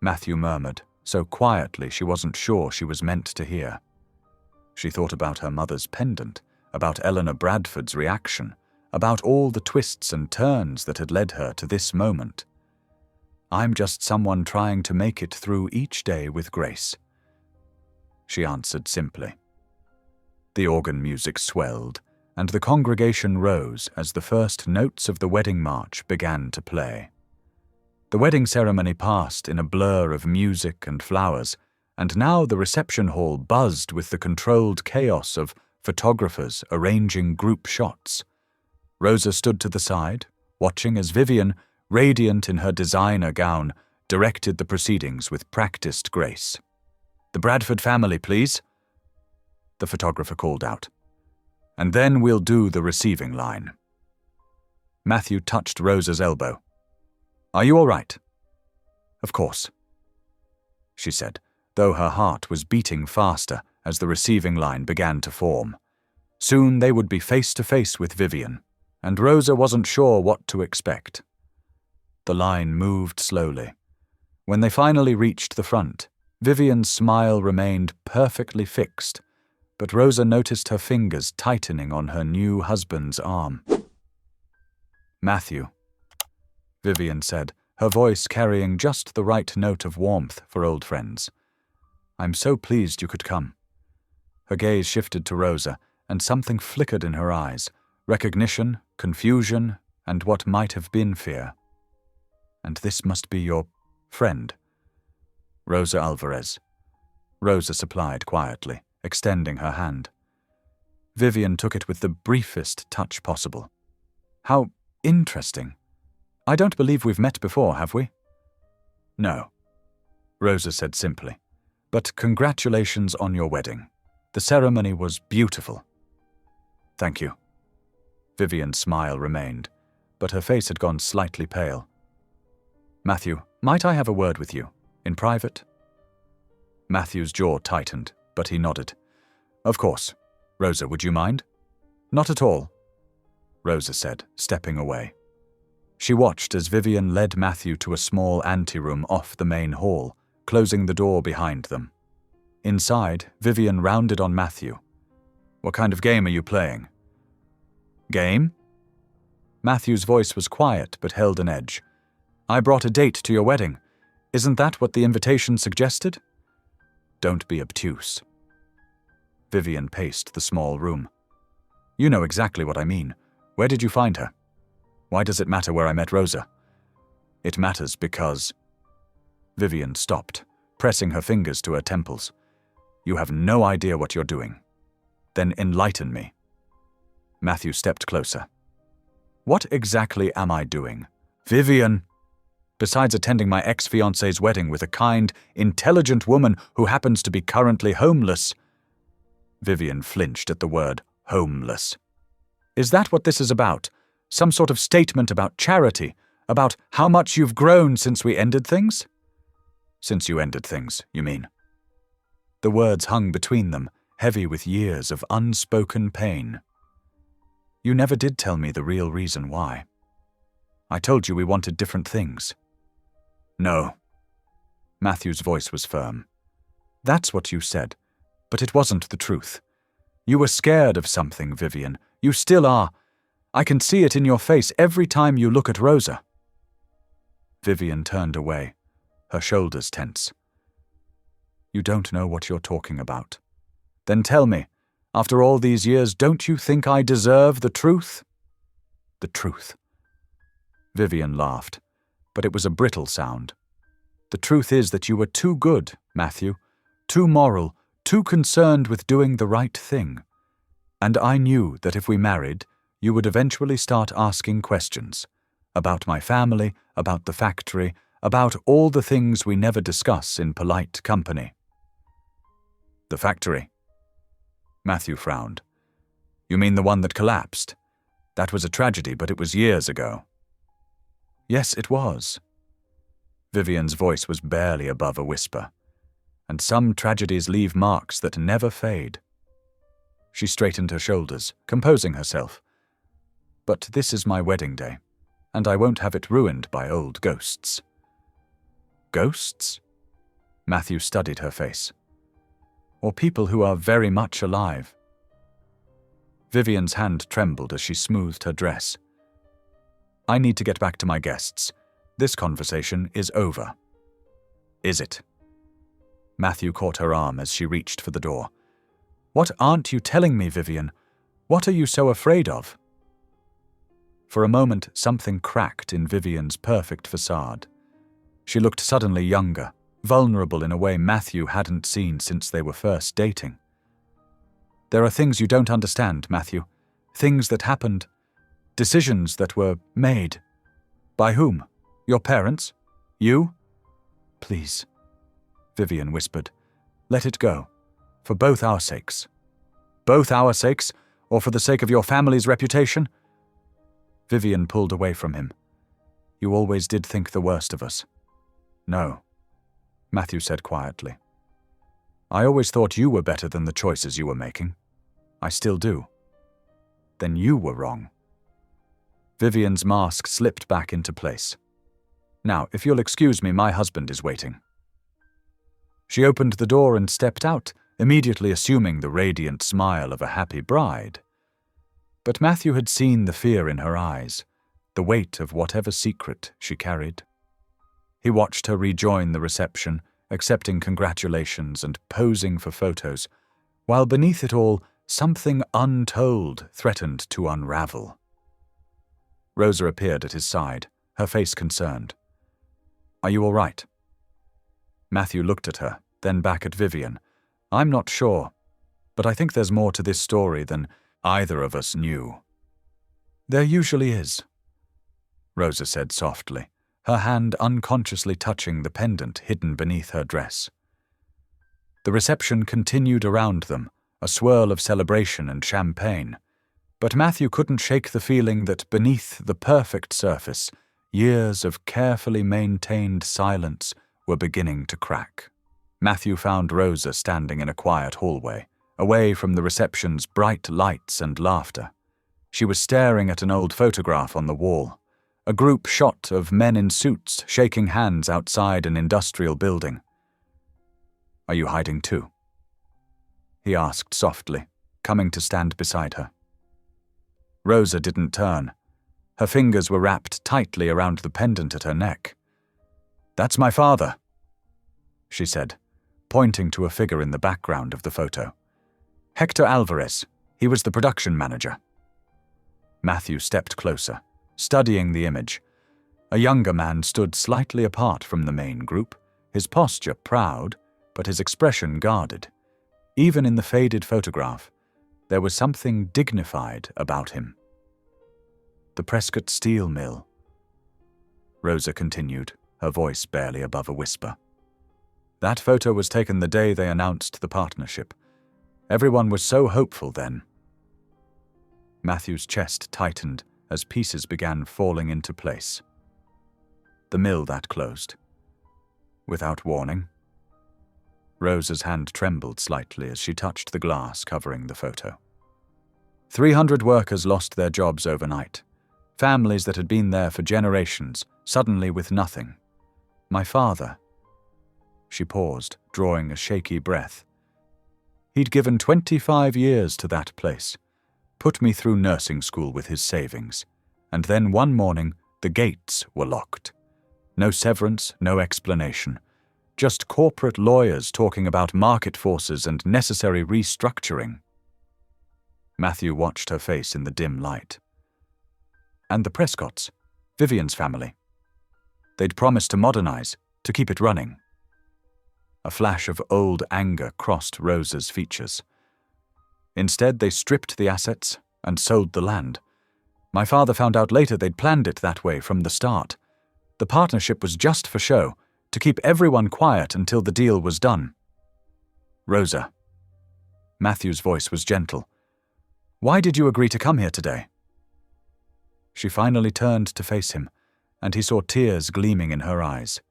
Matthew murmured, so quietly she wasn't sure she was meant to hear. She thought about her mother's pendant, about Eleanor Bradford's reaction, about all the twists and turns that had led her to this moment. "I'm just someone trying to make it through each day with grace," she answered simply. The organ music swelled, and the congregation rose as the first notes of the wedding march began to play. The wedding ceremony passed in a blur of music and flowers, and now the reception hall buzzed with the controlled chaos of photographers arranging group shots. Rosa stood to the side, watching as Vivian, radiant in her designer gown, directed the proceedings with practiced grace. "The Bradford family, please," the photographer called out. "And then we'll do the receiving line." Matthew touched Rosa's elbow. "Are you all right?" "Of course," she said, though her heart was beating faster as the receiving line began to form. Soon they would be face to face with Vivian, and Rosa wasn't sure what to expect. The line moved slowly. When they finally reached the front, Vivian's smile remained perfectly fixed, but Rosa noticed her fingers tightening on her new husband's arm. "Matthew," Vivian said, her voice carrying just the right note of warmth for old friends. "I'm so pleased you could come." Her gaze shifted to Rosa, and something flickered in her eyes, recognition, confusion, and what might have been fear. "And this must be your friend." "Rosa Alvarez," Rosa supplied quietly, extending her hand. Vivian took it with the briefest touch possible. "How interesting. I don't believe we've met before, have we?" "No," Rosa said simply. "But congratulations on your wedding. The ceremony was beautiful." "Thank you." Vivian's smile remained, but her face had gone slightly pale. "Matthew, might I have a word with you, in private?" Matthew's jaw tightened, but he nodded. "Of course. Rosa, would you mind?" "Not at all," Rosa said, stepping away. She watched as Vivian led Matthew to a small anteroom off the main hall, closing the door behind them. Inside, Vivian rounded on Matthew. "What kind of game are you playing?" "Game?" Matthew's voice was quiet but held an edge. "I brought a date to your wedding. Isn't that what the invitation suggested?" "Don't be obtuse." Vivian paced the small room. "You know exactly what I mean. Where did you find her? Why does it matter where I met Rosa?" "It matters because—" Vivian stopped, pressing her fingers to her temples. "You have no idea what you're doing. Then enlighten me." Matthew stepped closer. "What exactly am I doing? Vivian! Besides attending my ex-fiancé's wedding with a kind, intelligent woman who happens to be currently homeless." Vivian flinched at the word homeless. "Is that what this is about? Some sort of statement about charity? About how much you've grown since we ended things?" "Since you ended things, you mean?" The words hung between them, heavy with years of unspoken pain. "You never did tell me the real reason why. I told you we wanted different things." "No." Matthew's voice was firm. "That's what you said, but it wasn't the truth. You were scared of something, Vivian. You still are. I can see it in your face every time you look at Rosa." Vivian turned away, her shoulders tense. You don't know what you're talking about. Then tell me, after all these years, don't you think I deserve the truth? The truth. Vivian laughed, but it was a brittle sound. The truth is that you were too good, Matthew, too moral, too concerned with doing the right thing. And I knew that if we married, you would eventually start asking questions about my family, about the factory, about all the things we never discuss in polite company. The factory. Matthew frowned. You mean the one that collapsed? That was a tragedy, but it was years ago. Yes, it was. Vivian's voice was barely above a whisper. And some tragedies leave marks that never fade. She straightened her shoulders, composing herself. But this is my wedding day, and I won't have it ruined by old ghosts. Ghosts? Matthew studied her face. Or people who are very much alive. Vivian's hand trembled as she smoothed her dress. I need to get back to my guests. This conversation is over. Is it? Matthew caught her arm as she reached for the door. What aren't you telling me, Vivian? What are you so afraid of? For a moment, something cracked in Vivian's perfect facade. She looked suddenly younger, vulnerable in a way Matthew hadn't seen since they were first dating. There are things you don't understand, Matthew. Things that happened. Decisions that were made. By whom? Your parents? You? Please, Vivian whispered. Let it go. For both our sakes. Both our sakes, or for the sake of your family's reputation? Vivian pulled away from him. You always did think the worst of us. No, Matthew said quietly. I always thought you were better than the choices you were making. I still do. Then you were wrong. Vivian's mask slipped back into place. Now, if you'll excuse me, my husband is waiting. She opened the door and stepped out, immediately assuming the radiant smile of a happy bride. But Matthew had seen the fear in her eyes, the weight of whatever secret she carried. He watched her rejoin the reception, accepting congratulations and posing for photos, while beneath it all, something untold threatened to unravel. Rosa appeared at his side, her face concerned. Are you all right? Matthew looked at her, then back at Vivian. I'm not sure, but I think there's more to this story than either of us knew. There usually is, Rosa said softly, her hand unconsciously touching the pendant hidden beneath her dress. The reception continued around them, a swirl of celebration and champagne, but Matthew couldn't shake the feeling that beneath the perfect surface, years of carefully maintained silence were beginning to crack. Matthew found Rosa standing in a quiet hallway, away from the reception's bright lights and laughter. She was staring at an old photograph on the wall, a group shot of men in suits shaking hands outside an industrial building. Are you hiding too? He asked softly, coming to stand beside her. Rosa didn't turn. Her fingers were wrapped tightly around the pendant at her neck. That's my father, she said, pointing to a figure in the background of the photo. Hector Alvarez. He was the production manager. Matthew stepped closer, studying the image. A younger man stood slightly apart from the main group, his posture proud, but his expression guarded. Even in the faded photograph, there was something dignified about him. The Prescott Steel Mill, Rosa continued, her voice barely above a whisper. That photo was taken the day they announced the partnership. Everyone was so hopeful then. Matthew's chest tightened as pieces began falling into place. The mill that closed. Without warning. Rosa's hand trembled slightly as she touched the glass covering the photo. 300 workers lost their jobs overnight. Families that had been there for generations, suddenly with nothing. My father. She paused, drawing a shaky breath. He'd given 25 years to that place, put me through nursing school with his savings, and then one morning the gates were locked. No severance, no explanation. Just corporate lawyers talking about market forces and necessary restructuring. Matthew watched her face in the dim light. And the Prescotts, Vivian's family. They'd promised to modernize, to keep it running. A flash of old anger crossed Rosa's features. Instead, they stripped the assets and sold the land. My father found out later they'd planned it that way from the start. The partnership was just for show, to keep everyone quiet until the deal was done. Rosa. Matthew's voice was gentle. Why did you agree to come here today? She finally turned to face him, and he saw tears gleaming in her eyes.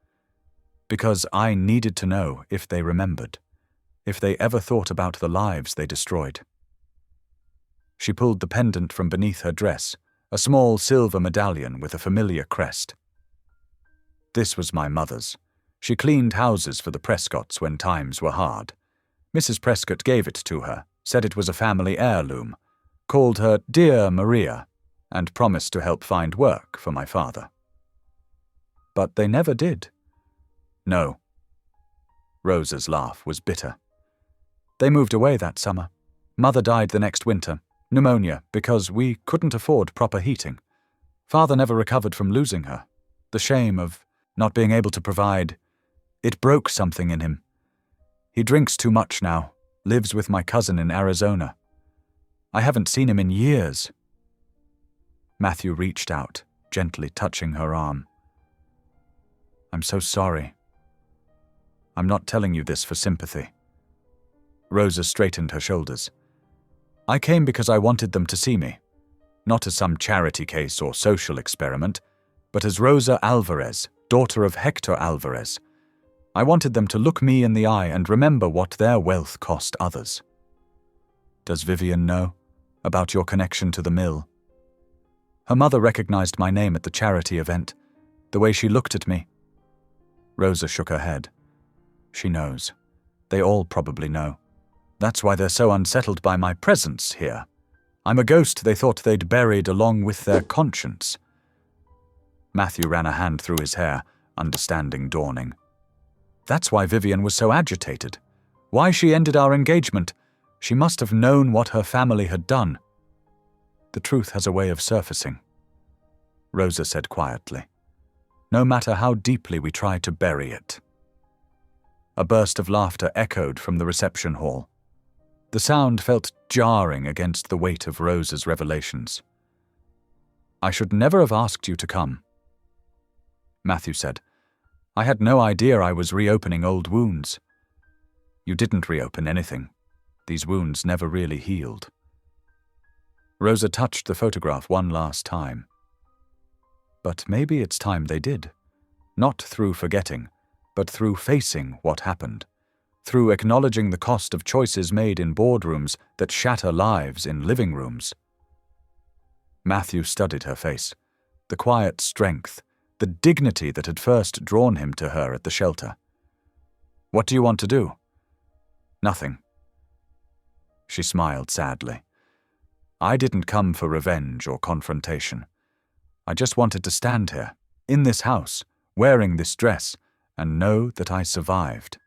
Because I needed to know if they remembered, if they ever thought about the lives they destroyed. She pulled the pendant from beneath her dress, a small silver medallion with a familiar crest. This was my mother's. She cleaned houses for the Prescotts when times were hard. Mrs. Prescott gave it to her, said it was a family heirloom, called her Dear Maria, and promised to help find work for my father. But they never did. No. Rosa's laugh was bitter. They moved away that summer. Mother died the next winter, pneumonia, because we couldn't afford proper heating. Father never recovered from losing her. The shame of not being able to provide, it broke something in him. He drinks too much now, lives with my cousin in Arizona. I haven't seen him in years. Matthew reached out, gently touching her arm. I'm so sorry. I'm not telling you this for sympathy. Rosa straightened her shoulders. I came because I wanted them to see me, not as some charity case or social experiment, but as Rosa Alvarez, daughter of Hector Alvarez. I wanted them to look me in the eye and remember what their wealth cost others. Does Vivian know about your connection to the mill? Her mother recognized my name at the charity event, the way she looked at me. Rosa shook her head. She knows. They all probably know. That's why they're so unsettled by my presence here. I'm a ghost they thought they'd buried along with their conscience. Matthew ran a hand through his hair, understanding dawning. That's why Vivian was so agitated. Why she ended our engagement. She must have known what her family had done. The truth has a way of surfacing, Rosa said quietly, no matter how deeply we try to bury it. A burst of laughter echoed from the reception hall. The sound felt jarring against the weight of Rosa's revelations. I should never have asked you to come, Matthew said. I had no idea I was reopening old wounds. You didn't reopen anything. These wounds never really healed. Rosa touched the photograph one last time. But maybe it's time they did. Not through forgetting, but through facing what happened. Through acknowledging the cost of choices made in boardrooms that shatter lives in living rooms. Matthew studied her face, the quiet strength, the dignity that had first drawn him to her at the shelter. What do you want to do? Nothing. She smiled sadly. I didn't come for revenge or confrontation. I just wanted to stand here, in this house, wearing this dress, and know that I survived.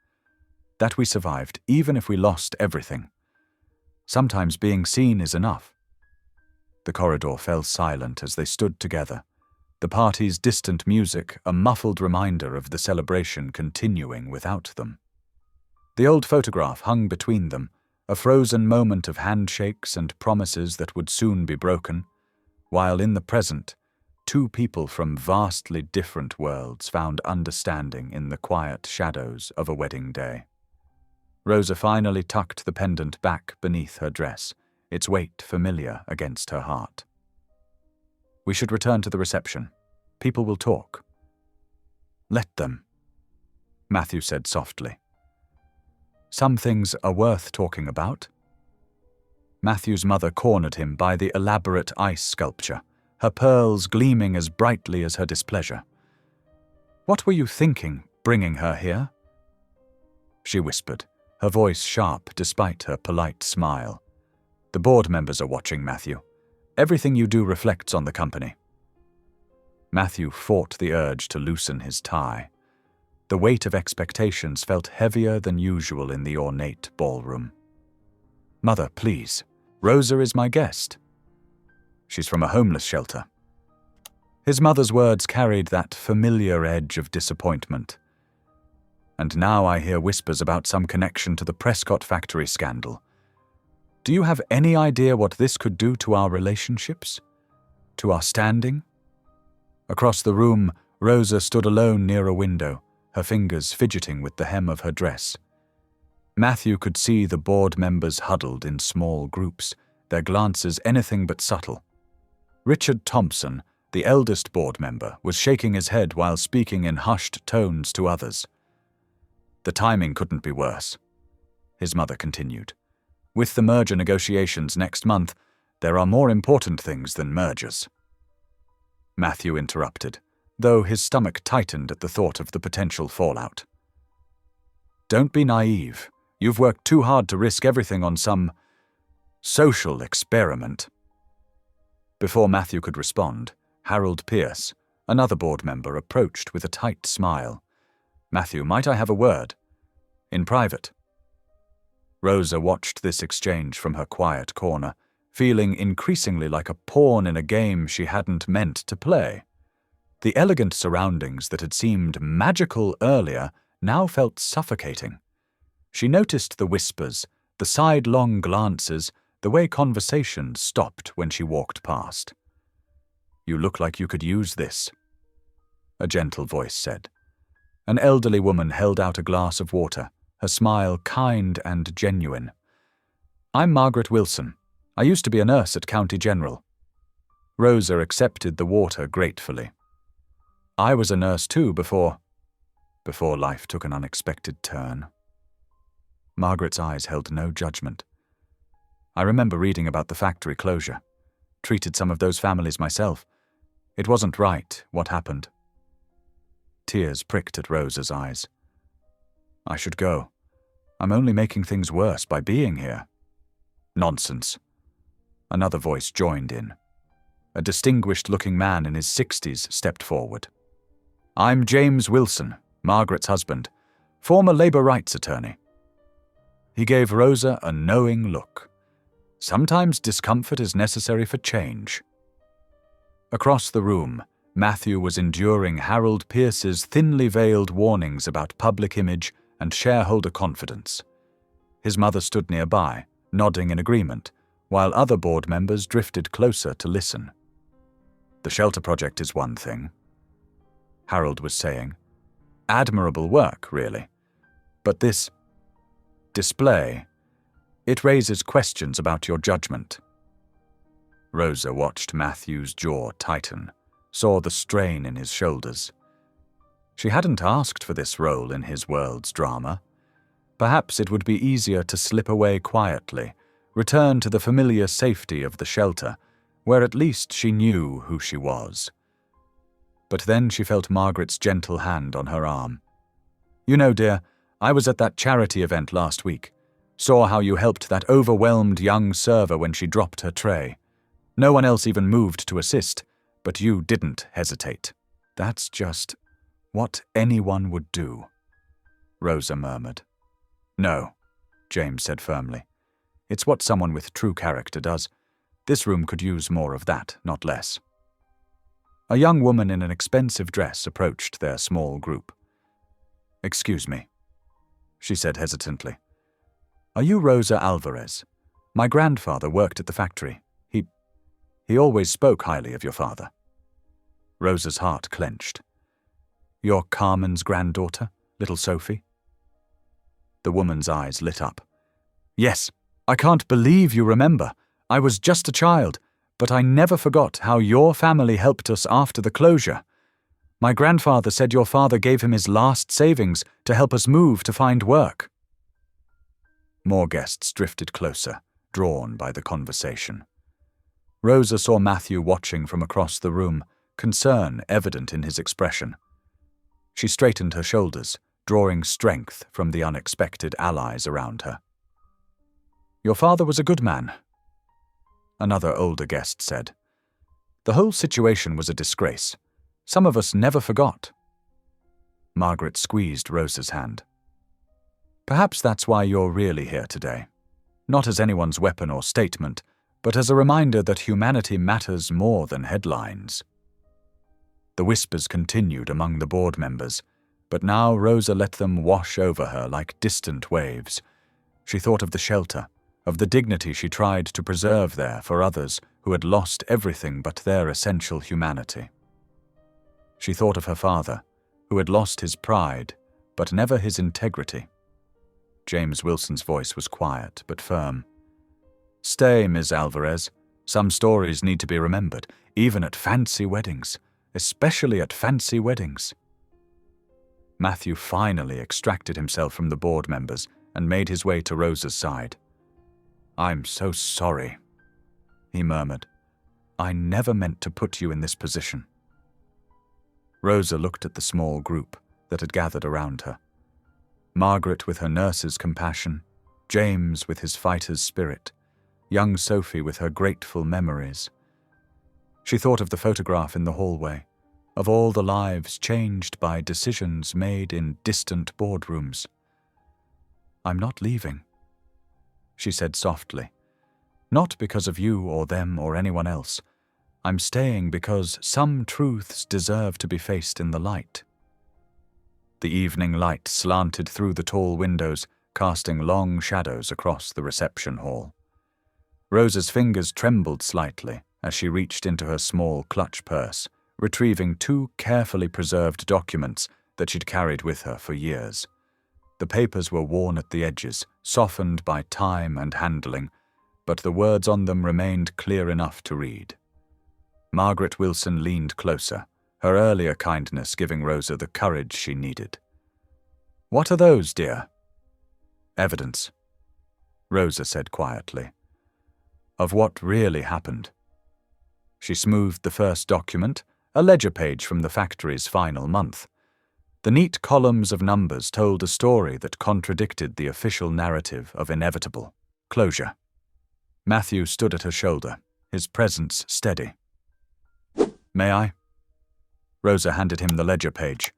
That we survived, even if we lost everything. Sometimes being seen is enough. The corridor fell silent as they stood together, the party's distant music a muffled reminder of the celebration continuing without them. The old photograph hung between them, a frozen moment of handshakes and promises that would soon be broken, while in the present, two people from vastly different worlds found understanding in the quiet shadows of a wedding day. Rosa finally tucked the pendant back beneath her dress, its weight familiar against her heart. We should return to the reception. People will talk. Let them, Matthew said softly. Some things are worth talking about. Matthew's mother cornered him by the elaborate ice sculpture, her pearls gleaming as brightly as her displeasure. What were you thinking, bringing her here? She whispered, her voice sharp despite her polite smile. The board members are watching, Matthew. Everything you do reflects on the company. Matthew fought the urge to loosen his tie. The weight of expectations felt heavier than usual in the ornate ballroom. "Mother, please. Rosa is my guest. She's from a homeless shelter." His mother's words carried that familiar edge of disappointment. "And now I hear whispers about some connection to the Prescott factory scandal. Do you have any idea what this could do to our relationships? To our standing?" Across the room, Rosa stood alone near a window, her fingers fidgeting with the hem of her dress. Matthew could see the board members huddled in small groups, their glances anything but subtle. Richard Thompson, the eldest board member, was shaking his head while speaking in hushed tones to others. "The timing couldn't be worse," his mother continued. "With the merger negotiations next month, there are more important things than mergers." Matthew interrupted, though his stomach tightened at the thought of the potential fallout. "Don't be naive. You've worked too hard to risk everything on some social experiment." Before Matthew could respond, Harold Pierce, another board member, approached with a tight smile. "Matthew, might I have a word? In private." Rosa watched this exchange from her quiet corner, feeling increasingly like a pawn in a game she hadn't meant to play. The elegant surroundings that had seemed magical earlier now felt suffocating. She noticed the whispers, the sidelong glances, the way conversation stopped when she walked past. "You look like you could use this," a gentle voice said. An elderly woman held out a glass of water, her smile kind and genuine. "I'm Margaret Wilson. I used to be a nurse at County General." Rosa accepted the water gratefully. "I was a nurse too before life took an unexpected turn." Margaret's eyes held no judgment. "I remember reading about the factory closure. Treated some of those families myself. It wasn't right, what happened." Tears pricked at Rosa's eyes. "I should go. I'm only making things worse by being here." "Nonsense." Another voice joined in. A distinguished-looking man in his 60s stepped forward. "I'm James Wilson, Margaret's husband, former labor rights attorney." He gave Rosa a knowing look. Sometimes discomfort is necessary for change. Across the room, Matthew was enduring Harold Pierce's thinly veiled warnings about public image and shareholder confidence. His mother stood nearby, nodding in agreement, while other board members drifted closer to listen. "The shelter project is one thing," Harold was saying. "Admirable work, really. But this display, it raises questions about your judgment." Rosa watched Matthew's jaw tighten, saw the strain in his shoulders. She hadn't asked for this role in his world's drama. Perhaps it would be easier to slip away quietly, return to the familiar safety of the shelter, where at least she knew who she was. But then she felt Margaret's gentle hand on her arm. "You know, dear, I was at that charity event last week. Saw how you helped that overwhelmed young server when she dropped her tray. No one else even moved to assist, but you didn't hesitate. That's just what anyone would do," Rosa murmured. "No," James said firmly. "It's what someone with true character does. This room could use more of that, not less." A young woman in an expensive dress approached their small group. "Excuse me," she said hesitantly. "Are you Rosa Alvarez? My grandfather worked at the factory. He always spoke highly of your father." Rosa's heart clenched. "You're Carmen's granddaughter, little Sophie?" The woman's eyes lit up. "Yes, I can't believe you remember. I was just a child, but I never forgot how your family helped us after the closure. My grandfather said your father gave him his last savings to help us move to find work." More guests drifted closer, drawn by the conversation. Rosa saw Matthew watching from across the room, concern evident in his expression. She straightened her shoulders, drawing strength from the unexpected allies around her. "Your father was a good man," another older guest said. "The whole situation was a disgrace. Some of us never forgot. Margaret squeezed Rosa's hand. Perhaps that's why you're really here today. Not as anyone's weapon or statement, but as a reminder that humanity matters more than headlines. The whispers continued among the board members, but now Rosa let them wash over her like distant waves. She thought of the shelter, of the dignity she tried to preserve there for others who had lost everything but their essential humanity. She thought of her father, who had lost his pride, but never his integrity. James Wilson's voice was quiet but firm. Stay, Ms. Alvarez. Some stories need to be remembered, even at fancy weddings, especially at fancy weddings. Matthew finally extracted himself from the board members and made his way to Rosa's side. I'm so sorry, he murmured. I never meant to put you in this position. Rosa looked at the small group that had gathered around her. Margaret with her nurse's compassion, James with his fighter's spirit, young Sophie with her grateful memories. She thought of the photograph in the hallway, of all the lives changed by decisions made in distant boardrooms. I'm not leaving, she said softly. Not because of you or them or anyone else. I'm staying because some truths deserve to be faced in the light. The evening light slanted through the tall windows, casting long shadows across the reception hall. Rosa's fingers trembled slightly as she reached into her small clutch purse, retrieving 2 carefully preserved documents that she'd carried with her for years. The papers were worn at the edges, softened by time and handling, but the words on them remained clear enough to read. Margaret Wilson leaned closer, her earlier kindness giving Rosa the courage she needed. What are those, dear? Evidence, Rosa said quietly. Of what really happened. She smoothed the first document, a ledger page from the factory's final month. The neat columns of numbers told a story that contradicted the official narrative of inevitable closure. Matthew stood at her shoulder, his presence steady. May I? Rosa handed him the ledger page.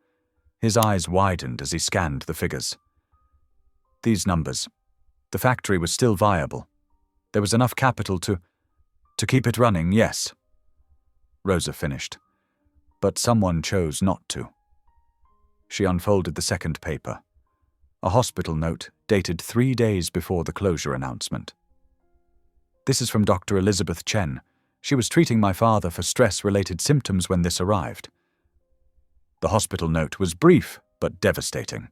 His eyes widened as he scanned the figures. These numbers. The factory was still viable. There was enough capital to keep it running, yes. Rosa finished. But someone chose not to. She unfolded the second paper. A hospital note dated 3 days before the closure announcement. This is from Dr. Elizabeth Chen. She was treating my father for stress-related symptoms when this arrived. The hospital note was brief but devastating.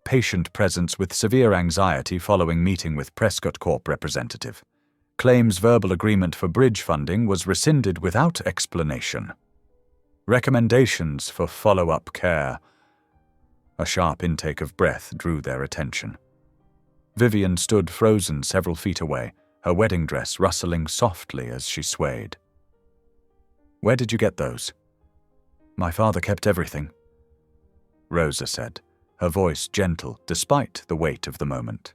Patient presence with severe anxiety following meeting with Prescott Corp representative. Claims verbal agreement for bridge funding was rescinded without explanation. Recommendations for follow-up care. A sharp intake of breath drew their attention. Vivian stood frozen several feet away, her wedding dress rustling softly as she swayed. Where did you get those? My father kept everything, Rosa said, her voice gentle despite the weight of the moment.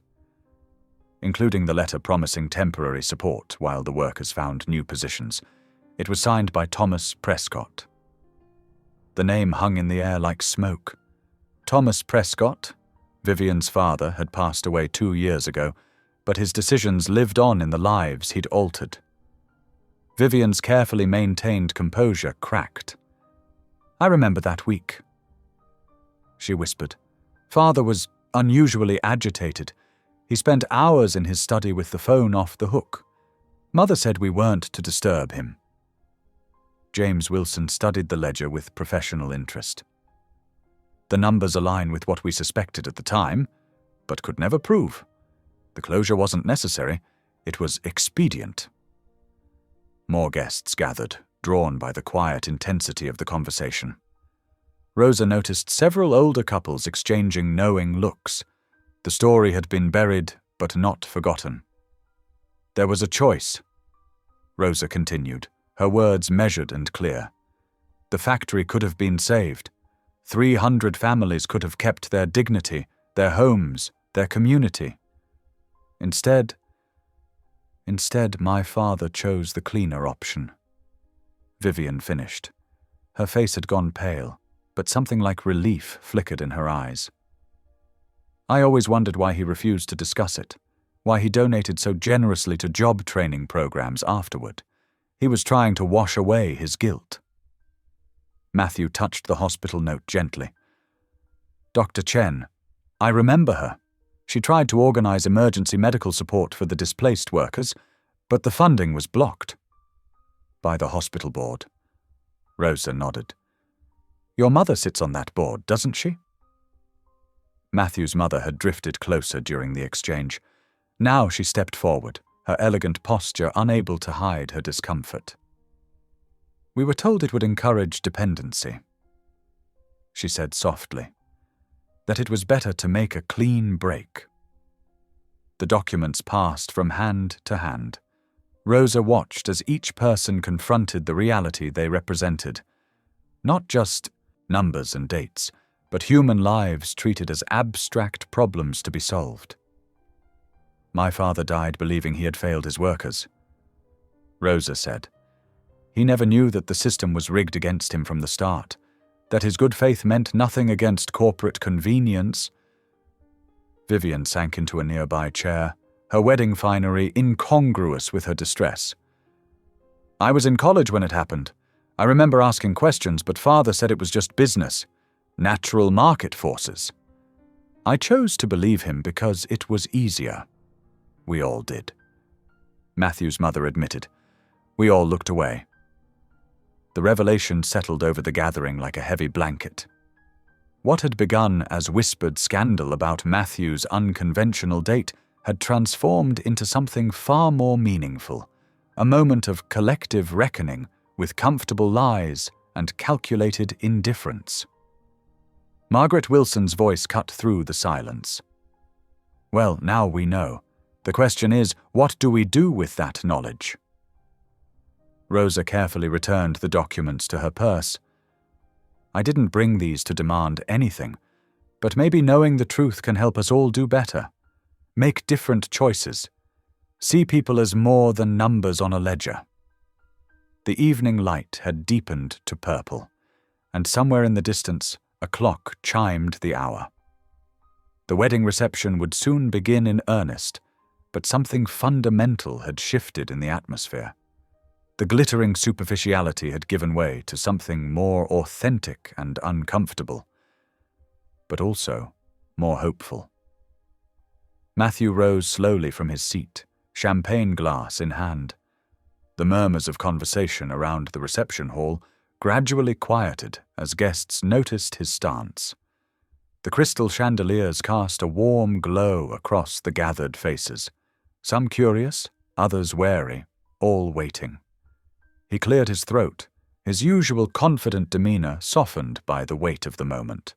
Including the letter promising temporary support while the workers found new positions. It was signed by Thomas Prescott. The name hung in the air like smoke. Thomas Prescott, Vivian's father, had passed away 2 years ago, but his decisions lived on in the lives he'd altered. Vivian's carefully maintained composure cracked. I remember that week, she whispered. Father was unusually agitated. He spent hours in his study with the phone off the hook. Mother said we weren't to disturb him. James Wilson studied the ledger with professional interest. The numbers align with what we suspected at the time, but could never prove. The closure wasn't necessary, it was expedient. More guests gathered, drawn by the quiet intensity of the conversation. Rosa noticed several older couples exchanging knowing looks. The story had been buried, but not forgotten. There was a choice, Rosa continued, her words measured and clear. The factory could have been saved. 300 families could have kept their dignity, their homes, their community. Instead, my father chose the cleaner option. Vivian finished. Her face had gone pale, but something like relief flickered in her eyes. I always wondered why he refused to discuss it, why he donated so generously to job training programs afterward. He was trying to wash away his guilt. Matthew touched the hospital note gently. Dr. Chen, I remember her. She tried to organize emergency medical support for the displaced workers, but the funding was blocked. By the hospital board. Rosa nodded. Your mother sits on that board, doesn't she? Matthew's mother had drifted closer during the exchange. Now she stepped forward, her elegant posture unable to hide her discomfort. We were told it would encourage dependency, she said softly, that it was better to make a clean break. The documents passed from hand to hand. Rosa watched as each person confronted the reality they represented. Not just numbers and dates, but human lives treated as abstract problems to be solved. My father died believing he had failed his workers, Rosa said. He never knew that the system was rigged against him from the start, that his good faith meant nothing against corporate convenience. Vivian sank into a nearby chair, her wedding finery incongruous with her distress. I was in college when it happened. I remember asking questions, but father said it was just business, natural market forces. I chose to believe him because it was easier. We all did. Matthew's mother admitted. We all looked away. The revelation settled over the gathering like a heavy blanket. What had begun as whispered scandal about Matthew's unconventional date had transformed into something far more meaningful, a moment of collective reckoning with comfortable lies and calculated indifference. Margaret Wilson's voice cut through the silence. Well, now we know. The question is, what do we do with that knowledge? Rosa carefully returned the documents to her purse. I didn't bring these to demand anything, but maybe knowing the truth can help us all do better. Make different choices. See people as more than numbers on a ledger. The evening light had deepened to purple, and somewhere in the distance, a clock chimed the hour. The wedding reception would soon begin in earnest, but something fundamental had shifted in the atmosphere. The glittering superficiality had given way to something more authentic and uncomfortable, but also more hopeful. Matthew rose slowly from his seat, champagne glass in hand. The murmurs of conversation around the reception hall gradually quieted as guests noticed his stance. The crystal chandeliers cast a warm glow across the gathered faces, some curious, others wary, all waiting. He cleared his throat, his usual confident demeanor softened by the weight of the moment.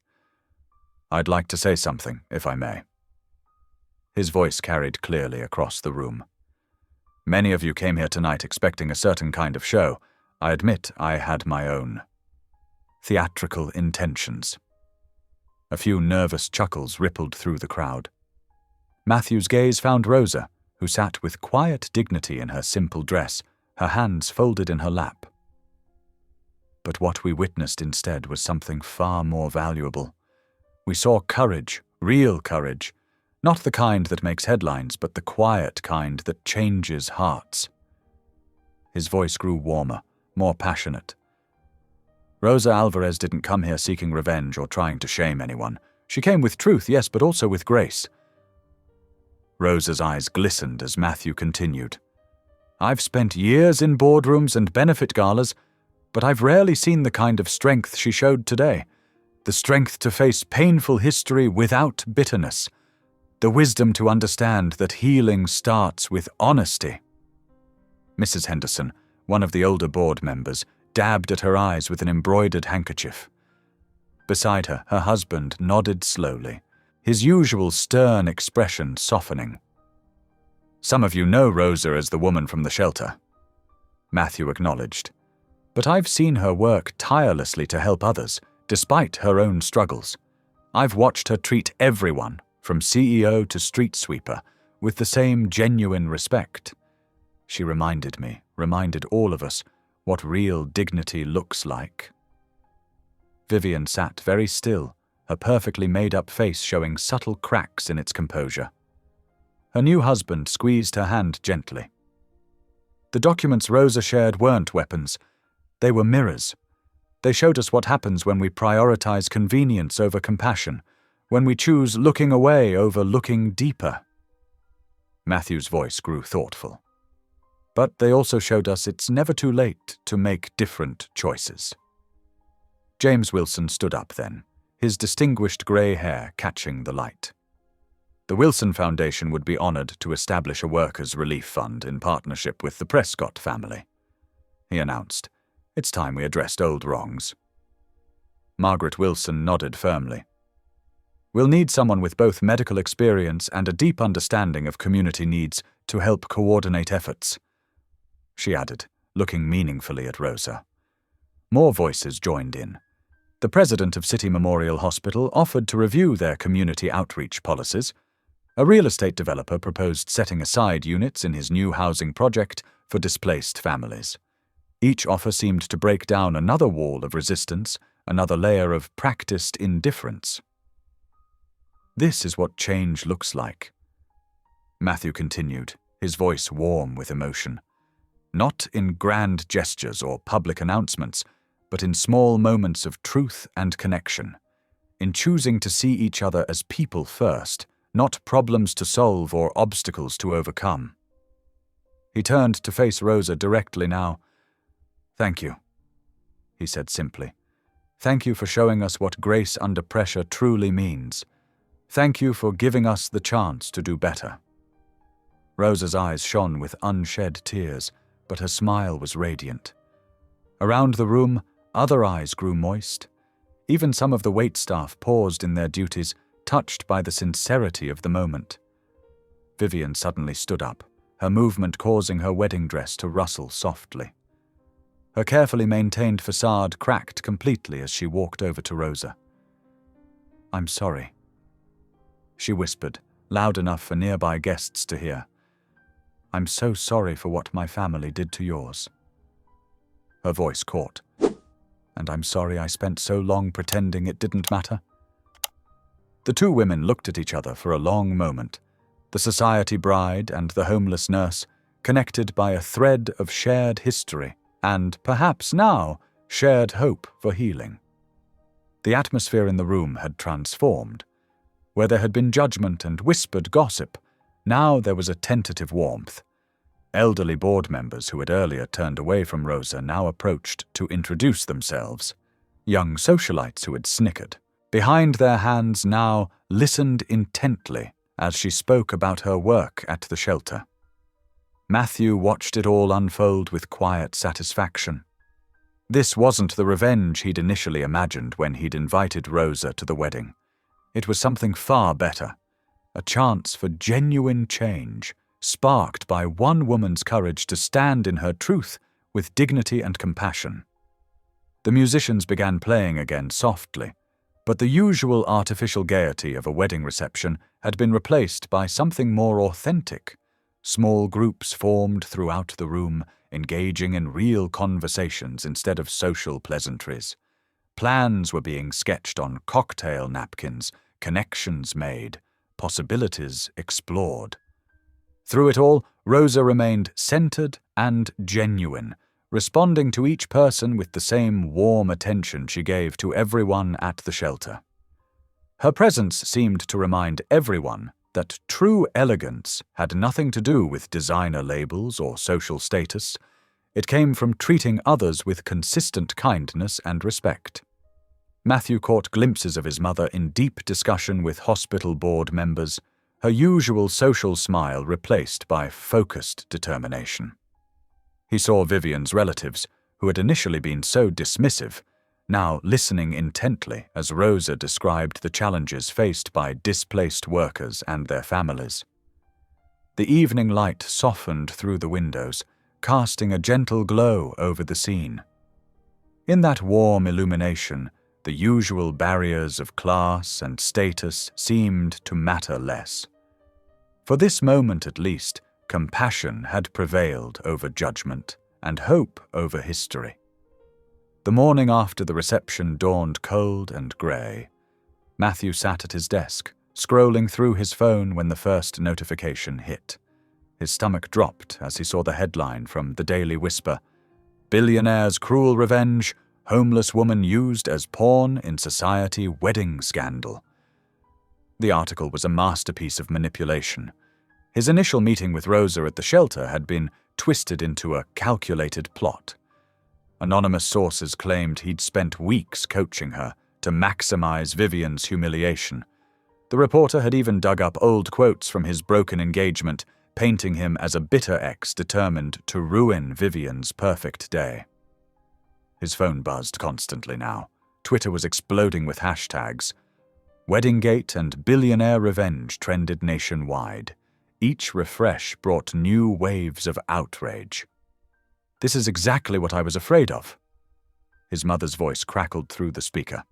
I'd like to say something, if I may. His voice carried clearly across the room. Many of you came here tonight expecting a certain kind of show. I admit I had my own theatrical intentions. A few nervous chuckles rippled through the crowd. Matthew's gaze found Rosa, who sat with quiet dignity in her simple dress, her hands folded in her lap. But what we witnessed instead was something far more valuable. We saw courage, real courage, not the kind that makes headlines, but the quiet kind that changes hearts. His voice grew warmer, more passionate. Rosa Alvarez didn't come here seeking revenge or trying to shame anyone. She came with truth, yes, but also with grace. Rosa's eyes glistened as Matthew continued. I've spent years in boardrooms and benefit galas, but I've rarely seen the kind of strength she showed today. The strength to face painful history without bitterness. The wisdom to understand that healing starts with honesty. Mrs. Henderson, one of the older board members, dabbed at her eyes with an embroidered handkerchief. Beside her, her husband nodded slowly, his usual stern expression softening. Some of you know Rosa as the woman from the shelter, Matthew acknowledged. But I've seen her work tirelessly to help others, despite her own struggles. I've watched her treat everyone, from CEO to street sweeper, with the same genuine respect. She reminded all of us, what real dignity looks like. Vivian sat very still, her perfectly made-up face showing subtle cracks in its composure. Her new husband squeezed her hand gently. The documents Rosa shared weren't weapons. They were mirrors. They showed us what happens when we prioritize convenience over compassion, when we choose looking away over looking deeper. Matthew's voice grew thoughtful. But they also showed us it's never too late to make different choices. James Wilson stood up then, his distinguished grey hair catching the light. The Wilson Foundation would be honored to establish a workers' relief fund in partnership with the Prescott family. He announced, "It's time we addressed old wrongs." Margaret Wilson nodded firmly. "We'll need someone with both medical experience and a deep understanding of community needs to help coordinate efforts," she added, looking meaningfully at Rosa. More voices joined in. The president of City Memorial Hospital offered to review their community outreach policies. A real estate developer proposed setting aside units in his new housing project for displaced families. Each offer seemed to break down another wall of resistance, another layer of practiced indifference. "This is what change looks like," Matthew continued, his voice warm with emotion. "Not in grand gestures or public announcements, but in small moments of truth and connection, in choosing to see each other as people first, not problems to solve or obstacles to overcome." He turned to face Rosa directly now. "Thank you," he said simply. "Thank you for showing us what grace under pressure truly means. Thank you for giving us the chance to do better." Rosa's eyes shone with unshed tears, but her smile was radiant. Around the room, other eyes grew moist. Even some of the waitstaff paused in their duties, touched by the sincerity of the moment. Vivian suddenly stood up, her movement causing her wedding dress to rustle softly. Her carefully maintained facade cracked completely as she walked over to Rosa. "I'm sorry," she whispered, loud enough for nearby guests to hear. "I'm so sorry for what my family did to yours." Her voice caught. "And I'm sorry I spent so long pretending it didn't matter." The two women looked at each other for a long moment, the society bride and the homeless nurse, connected by a thread of shared history and, perhaps now, shared hope for healing. The atmosphere in the room had transformed. Where there had been judgment and whispered gossip, now there was a tentative warmth. Elderly board members who had earlier turned away from Rosa now approached to introduce themselves. Young socialites who had snickered, behind their hands now, listened intently as she spoke about her work at the shelter. Matthew watched it all unfold with quiet satisfaction. This wasn't the revenge he'd initially imagined when he'd invited Rosa to the wedding. It was something far better, a chance for genuine change, sparked by one woman's courage to stand in her truth with dignity and compassion. The musicians began playing again softly, but the usual artificial gaiety of a wedding reception had been replaced by something more authentic. Small groups formed throughout the room, engaging in real conversations instead of social pleasantries. Plans were being sketched on cocktail napkins, connections made, possibilities explored. Through it all, Rosa remained centered and genuine, responding to each person with the same warm attention she gave to everyone at the shelter. Her presence seemed to remind everyone that true elegance had nothing to do with designer labels or social status. It came from treating others with consistent kindness and respect. Matthew caught glimpses of his mother in deep discussion with hospital board members, her usual social smile replaced by focused determination. He saw Vivian's relatives, who had initially been so dismissive, now listening intently as Rosa described the challenges faced by displaced workers and their families. The evening light softened through the windows, casting a gentle glow over the scene. In that warm illumination, the usual barriers of class and status seemed to matter less. For this moment at least, compassion had prevailed over judgment and hope over history. The morning after the reception dawned cold and grey. Matthew sat at his desk, scrolling through his phone when the first notification hit. His stomach dropped as he saw the headline from the Daily Whisper, "Billionaire's cruel revenge, homeless woman used as pawn in society wedding scandal." The article was a masterpiece of manipulation. His initial meeting with Rosa at the shelter had been twisted into a calculated plot. Anonymous sources claimed he'd spent weeks coaching her to maximize Vivian's humiliation. The reporter had even dug up old quotes from his broken engagement, painting him as a bitter ex determined to ruin Vivian's perfect day. His phone buzzed constantly now. Twitter was exploding with hashtags. Weddinggate and Billionaire revenge trended nationwide. Each refresh brought new waves of outrage. "This is exactly what I was afraid of." His mother's voice crackled through the speaker.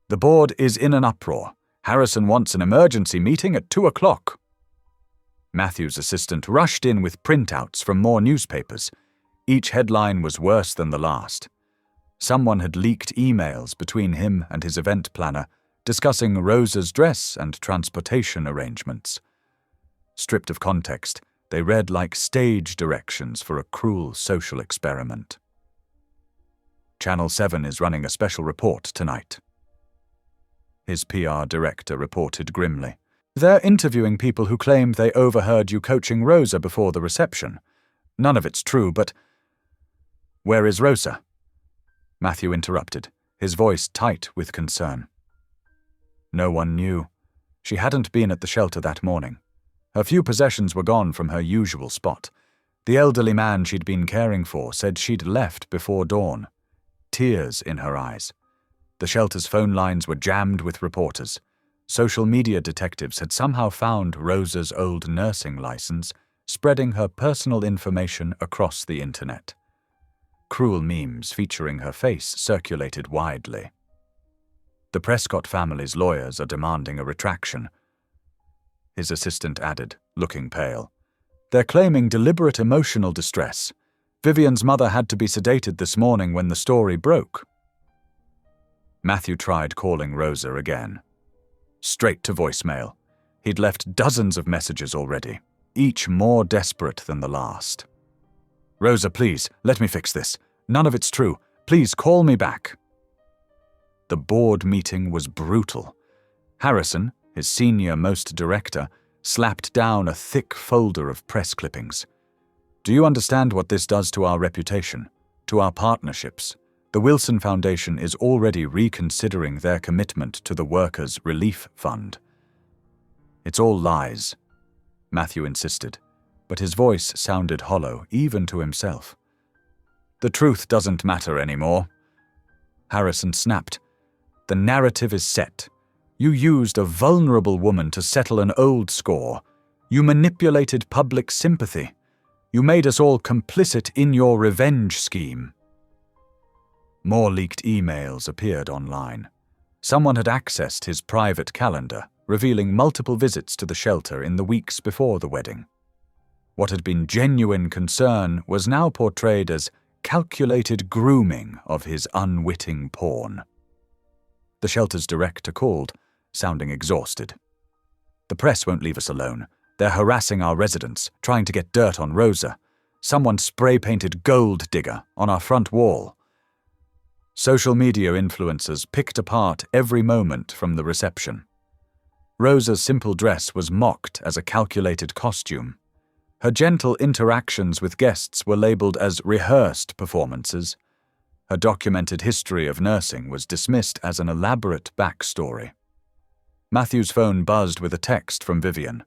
"The board is in an uproar. Harrison wants an emergency meeting at 2 o'clock. Matthew's assistant rushed in with printouts from more newspapers. Each headline was worse than the last. Someone had leaked emails between him and his event planner discussing Rosa's dress and transportation arrangements. Stripped of context, they read like stage directions for a cruel social experiment. Channel 7 is running a special report tonight. His PR director reported grimly. "They're interviewing people who claimed they overheard you coaching Rosa before the reception. None of it's true, but—" "Where is Rosa?" Matthew interrupted, his voice tight with concern. No one knew. She hadn't been at the shelter that morning. Her few possessions were gone from her usual spot. The elderly man she'd been caring for said she'd left before dawn. Tears in her eyes. The shelter's phone lines were jammed with reporters. Social media detectives had somehow found Rosa's old nursing license, spreading her personal information across the internet. Cruel memes featuring her face circulated widely. The Prescott family's lawyers are demanding a retraction. His assistant added, looking pale. "They're claiming deliberate emotional distress. Vivian's mother had to be sedated this morning when the story broke." Matthew tried calling Rosa again. Straight to voicemail. He'd left dozens of messages already, each more desperate than the last. "Rosa, please, let me fix this. None of it's true. Please call me back." The board meeting was brutal. Harrison, his senior-most director, slapped down a thick folder of press clippings. "Do you understand what this does to our reputation, to our partnerships? The Wilson Foundation is already reconsidering their commitment to the Workers' Relief Fund." "It's all lies," Matthew insisted, but his voice sounded hollow, even to himself. "The truth doesn't matter anymore." Harrison snapped. "The narrative is set. You used a vulnerable woman to settle an old score. You manipulated public sympathy. You made us all complicit in your revenge scheme." More leaked emails appeared online. Someone had accessed his private calendar, revealing multiple visits to the shelter in the weeks before the wedding. What had been genuine concern was now portrayed as calculated grooming of his unwitting pawn. The shelter's director called, sounding exhausted. "The press won't leave us alone. They're harassing our residents, trying to get dirt on Rosa. Someone spray-painted gold digger on our front wall." Social media influencers picked apart every moment from the reception. Rosa's simple dress was mocked as a calculated costume. Her gentle interactions with guests were labeled as rehearsed performances. Her documented history of nursing was dismissed as an elaborate backstory. Matthew's phone buzzed with a text from Vivian.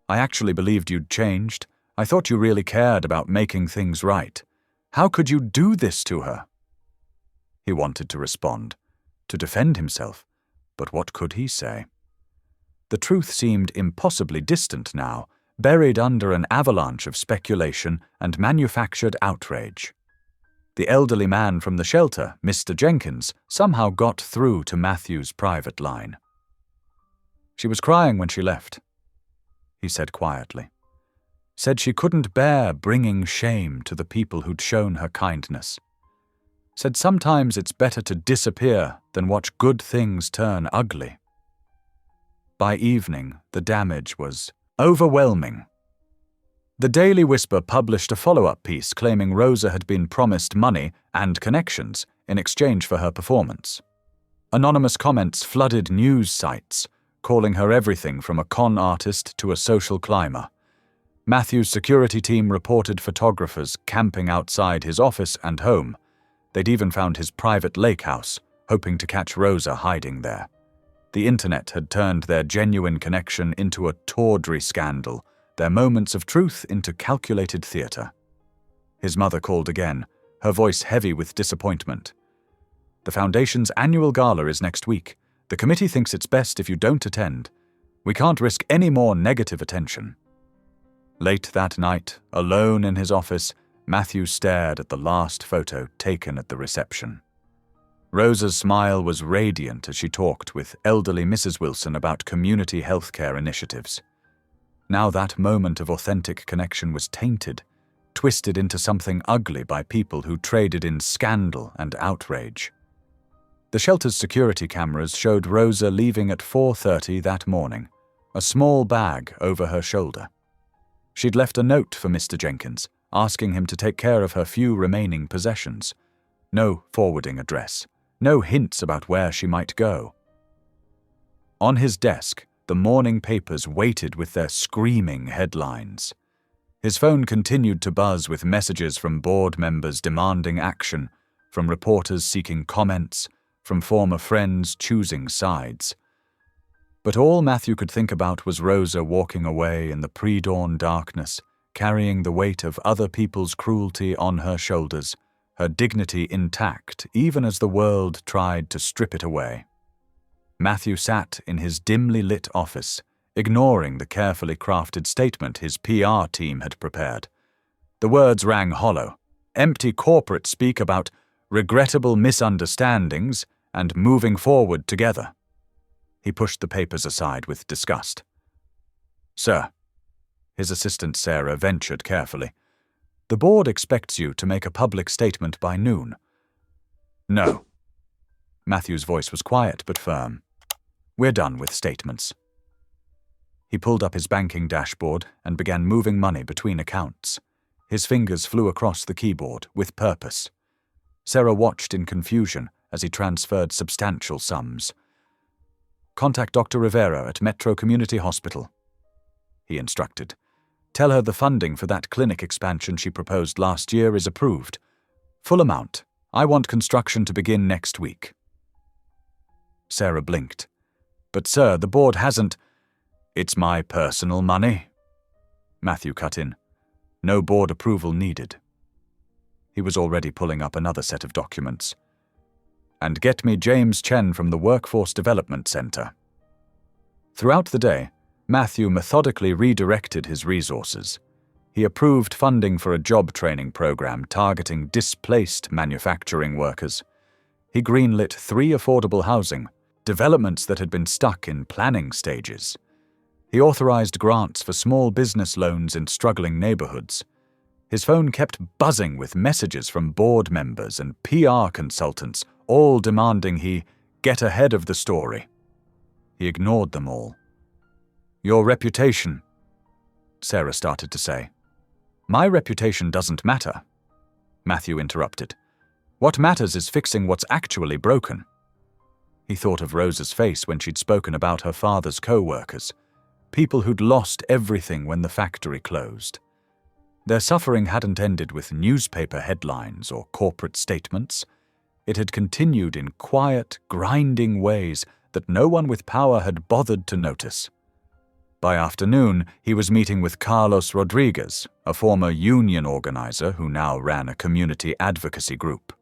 "I actually believed you'd changed. I thought you really cared about making things right. How could you do this to her?" He wanted to respond, to defend himself, but what could he say? The truth seemed impossibly distant now, buried under an avalanche of speculation and manufactured outrage. The elderly man from the shelter, Mr. Jenkins, somehow got through to Matthew's private line. "She was crying when she left," he said quietly. "Said she couldn't bear bringing shame to the people who'd shown her kindness. said sometimes it's better to disappear than watch good things turn ugly. By evening, the damage was overwhelming. The Daily Whisper published a follow-up piece claiming Rosa had been promised money and connections in exchange for her performance. Anonymous comments flooded news sites, calling her everything from a con artist to a social climber. Matthew's security team reported photographers camping outside his office and home. They'd even found his private lake house, hoping to catch Rosa hiding there. The internet had turned their genuine connection into a tawdry scandal, their moments of truth into calculated theatre. His mother called again, her voice heavy with disappointment. The Foundation's annual gala is next week. The committee thinks it's best if you don't attend. We can't risk any more negative attention. Late that night, alone in his office, Matthew stared at the last photo taken at the reception. Rosa's smile was radiant as she talked with elderly Mrs. Wilson about community healthcare initiatives. Now that moment of authentic connection was tainted, twisted into something ugly by people who traded in scandal and outrage. The shelter's security cameras showed Rosa leaving at 4:30 that morning, a small bag over her shoulder. She'd left a note for Mr. Jenkins, asking him to take care of her few remaining possessions. No forwarding address, no hints about where she might go. On his desk, the morning papers waited with their screaming headlines. His phone continued to buzz with messages from board members demanding action, from reporters seeking comments, from former friends choosing sides. But all Matthew could think about was Rosa walking away in the pre-dawn darkness, carrying the weight of other people's cruelty on her shoulders, her dignity intact even as the world tried to strip it away. Matthew sat in his dimly lit office, ignoring the carefully crafted statement his PR team had prepared. The words rang hollow, empty corporate speak about regrettable misunderstandings and moving forward together. He pushed the papers aside with disgust. "Sir," his assistant Sarah ventured carefully, "the board expects you to make a public statement by noon." "No." Matthew's voice was quiet but firm. "We're done with statements." He pulled up his banking dashboard and began moving money between accounts. His fingers flew across the keyboard with purpose. Sarah watched in confusion as he transferred substantial sums. "Contact Dr. Rivera at Metro Community Hospital," he instructed. "Tell her the funding for that clinic expansion she proposed last year is approved. Full amount. I want construction to begin next week." Sarah blinked. "But sir, the board hasn't—" "It's my personal money," Matthew cut in. "No board approval needed." He was already pulling up another set of documents. "And get me James Chen from the Workforce Development Center." Throughout the day, Matthew methodically redirected his resources. He approved funding for a job training program targeting displaced manufacturing workers. He greenlit 3 affordable housing developments that had been stuck in planning stages. He authorized grants for small business loans in struggling neighborhoods. His phone kept buzzing with messages from board members and PR consultants, all demanding he get ahead of the story. He ignored them all. "Your reputation," Sarah started to say. "My reputation doesn't matter," Matthew interrupted. "What matters is fixing what's actually broken." He thought of Rosa's face when she'd spoken about her father's co-workers, people who'd lost everything when the factory closed. Their suffering hadn't ended with newspaper headlines or corporate statements. It had continued in quiet, grinding ways that no one with power had bothered to notice. By afternoon, he was meeting with Carlos Rodriguez, a former union organizer who now ran a community advocacy group.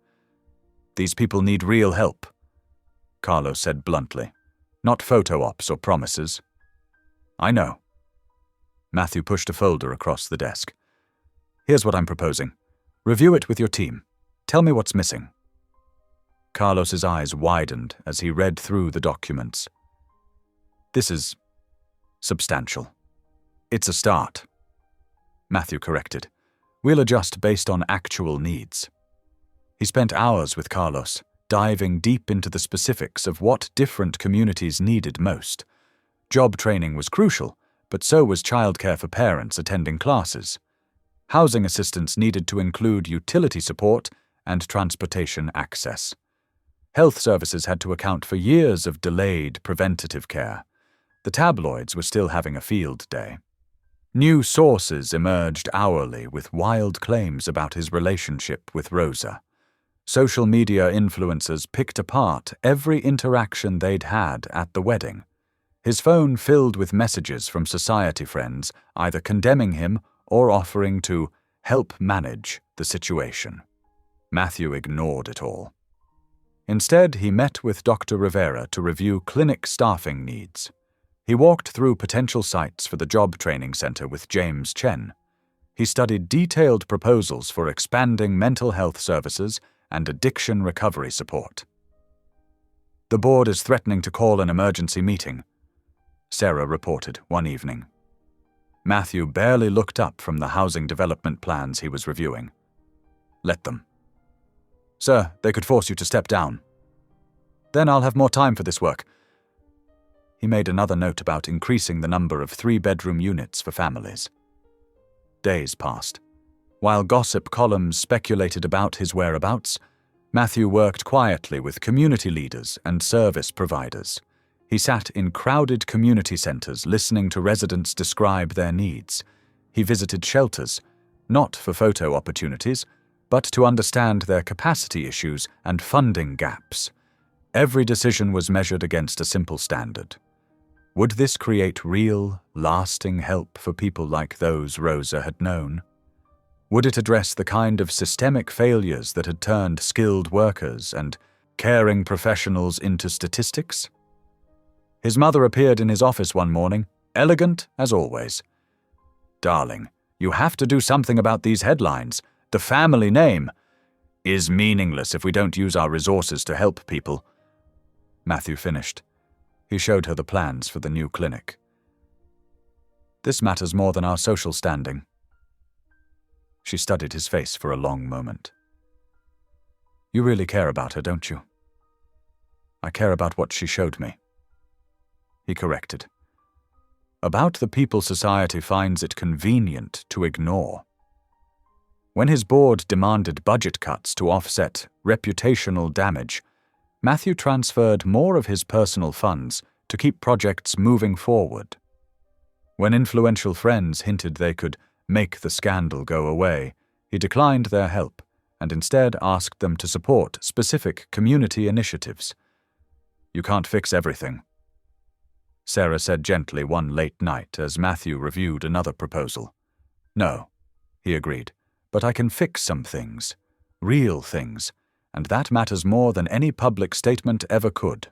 "These people need real help," Carlos said bluntly. "Not photo ops or promises." "I know." Matthew pushed a folder across the desk. "Here's what I'm proposing. Review it with your team. Tell me what's missing." Carlos's eyes widened as he read through the documents. "This is substantial." "It's a start," Matthew corrected. "We'll adjust based on actual needs." He spent hours with Carlos, diving deep into the specifics of what different communities needed most. Job training was crucial, but so was childcare for parents attending classes. Housing assistance needed to include utility support and transportation access. Health services had to account for years of delayed preventative care. The tabloids were still having a field day. New sources emerged hourly with wild claims about his relationship with Rosa. Social media influencers picked apart every interaction they'd had at the wedding. His phone filled with messages from society friends, either condemning him or offering to help manage the situation. Matthew ignored it all. Instead, he met with Dr. Rivera to review clinic staffing needs. He walked through potential sites for the job training center with James Chen. He studied detailed proposals for expanding mental health services and addiction recovery support. "The board is threatening to call an emergency meeting," Sarah reported one evening. Matthew barely looked up from the housing development plans he was reviewing. "Let them." "Sir, they could force you to step down." "Then I'll have more time for this work." He made another note about increasing the number of 3-bedroom units for families. Days passed. While gossip columns speculated about his whereabouts, Matthew worked quietly with community leaders and service providers. He sat in crowded community centers listening to residents describe their needs. He visited shelters, not for photo opportunities, but to understand their capacity issues and funding gaps. Every decision was measured against a simple standard. Would this create real, lasting help for people like those Rosa had known? Would it address the kind of systemic failures that had turned skilled workers and caring professionals into statistics? His mother appeared in his office one morning, elegant as always. "Darling, you have to do something about these headlines. The family name is meaningless if we don't use our resources to help people." Matthew finished. He showed her the plans for the new clinic. "This matters more than our social standing." She studied his face for a long moment. "You really care about her, don't you?" "I care about what she showed me," he corrected. "About the people society finds it convenient to ignore." When his board demanded budget cuts to offset reputational damage, Matthew transferred more of his personal funds to keep projects moving forward. When influential friends hinted they could make the scandal go away, he declined their help and instead asked them to support specific community initiatives. "You can't fix everything," Sarah said gently one late night as Matthew reviewed another proposal. "No," he agreed, "but I can fix some things, real things, and that matters more than any public statement ever could."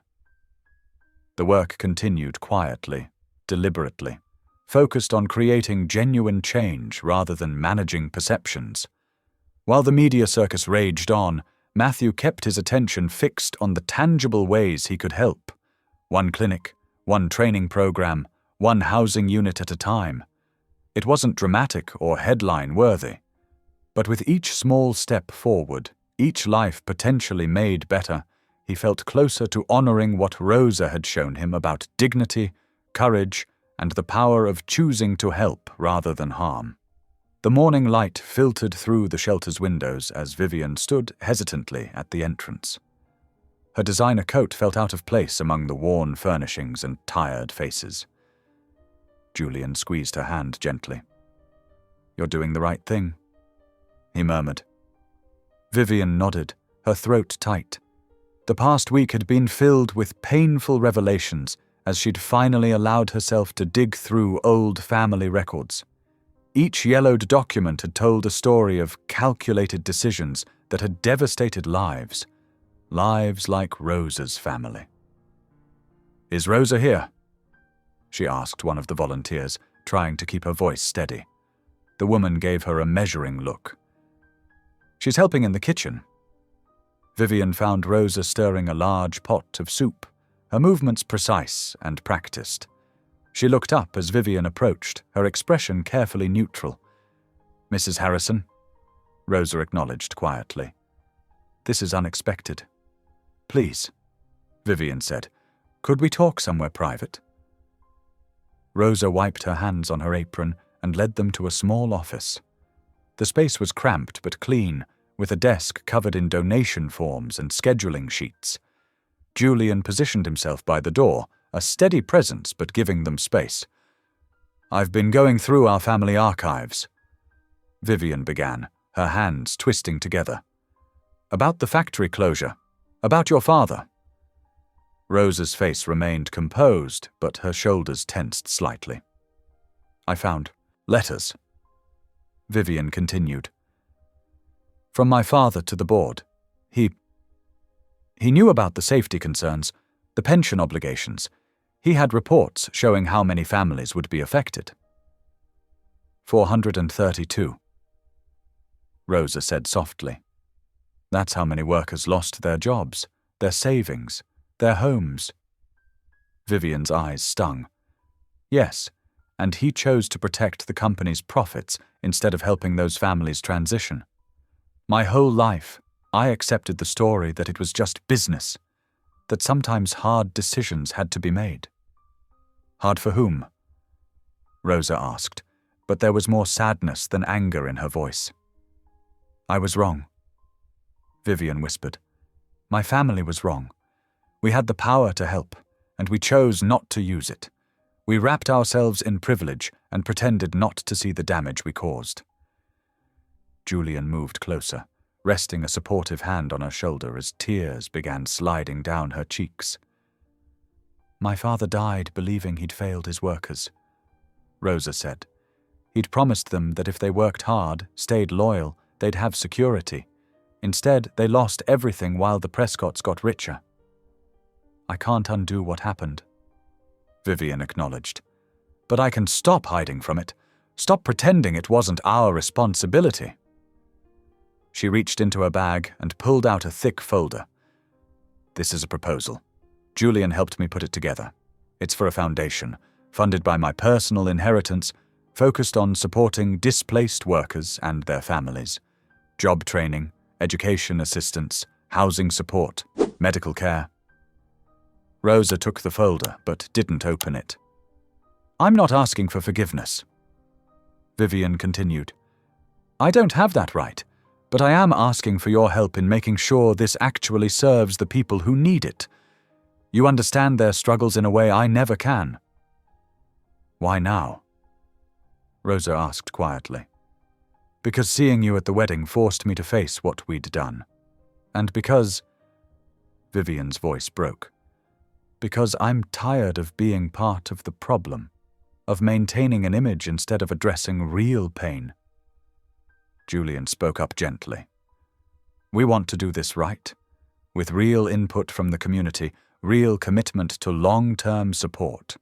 The work continued quietly, deliberately, focused on creating genuine change rather than managing perceptions. While the media circus raged on, Matthew kept his attention fixed on the tangible ways he could help. One clinic, one training program, one housing unit at a time. It wasn't dramatic or headline-worthy, but with each small step forward, each life potentially made better, he felt closer to honoring what Rosa had shown him about dignity, courage, and the power of choosing to help rather than harm. The morning light filtered through the shelter's windows as Vivian stood hesitantly at the entrance. Her designer coat felt out of place among the worn furnishings and tired faces. Julian squeezed her hand gently. "You're doing the right thing," he murmured. Vivian nodded, her throat tight. The past week had been filled with painful revelations as she'd finally allowed herself to dig through old family records. Each yellowed document had told a story of calculated decisions that had devastated lives like Rosa's family. "Is Rosa here?" she asked one of the volunteers, trying to keep her voice steady. The woman gave her a measuring look. "She's helping in the kitchen." Vivian found Rosa stirring a large pot of soup, her movements precise and practiced. She looked up as Vivian approached, her expression carefully neutral. "Mrs. Harrison?" Rosa acknowledged quietly. This is unexpected. Please, Vivian said. Could we talk somewhere private? Rosa wiped her hands on her apron and led them to a small office. The space was cramped but clean, with a desk covered in donation forms and scheduling sheets. Julian positioned himself by the door, a steady presence but giving them space. I've been going through our family archives, Vivian began, her hands twisting together. About the factory closure. About your father. Rosa's face remained composed, but her shoulders tensed slightly. I found letters. Vivian continued. From my father to the board. He knew about the safety concerns, the pension obligations. He had reports showing how many families would be affected. 432. Rosa said softly. That's how many workers lost their jobs, their savings, their homes. Vivian's eyes stung. Yes, and he chose to protect the company's profits instead of helping those families transition. My whole life, I accepted the story that it was just business, that sometimes hard decisions had to be made. Hard for whom? Rosa asked, but there was more sadness than anger in her voice. I was wrong, Vivian whispered. My family was wrong. We had the power to help, and we chose not to use it. We wrapped ourselves in privilege and pretended not to see the damage we caused. Julian moved closer, resting a supportive hand on her shoulder as tears began sliding down her cheeks. My father died believing he'd failed his workers, Rosa said. He'd promised them that if they worked hard, stayed loyal, they'd have security. Instead, they lost everything while the Prescotts got richer. I can't undo what happened, Vivian acknowledged. But I can stop hiding from it. Stop pretending it wasn't our responsibility. She reached into her bag and pulled out a thick folder. This is a proposal. Julian helped me put it together. It's for a foundation, funded by my personal inheritance, focused on supporting displaced workers and their families. Job training, education assistance, housing support, medical care. Rosa took the folder, but didn't open it. I'm not asking for forgiveness, Vivian continued. I don't have that right, but I am asking for your help in making sure this actually serves the people who need it. You understand their struggles in a way I never can. Why now? Rosa asked quietly. Because seeing you at the wedding forced me to face what we'd done. And because... Vivian's voice broke. Because I'm tired of being part of the problem, of maintaining an image instead of addressing real pain. Julian spoke up gently. We want to do this right, with real input from the community, real commitment to long-term support.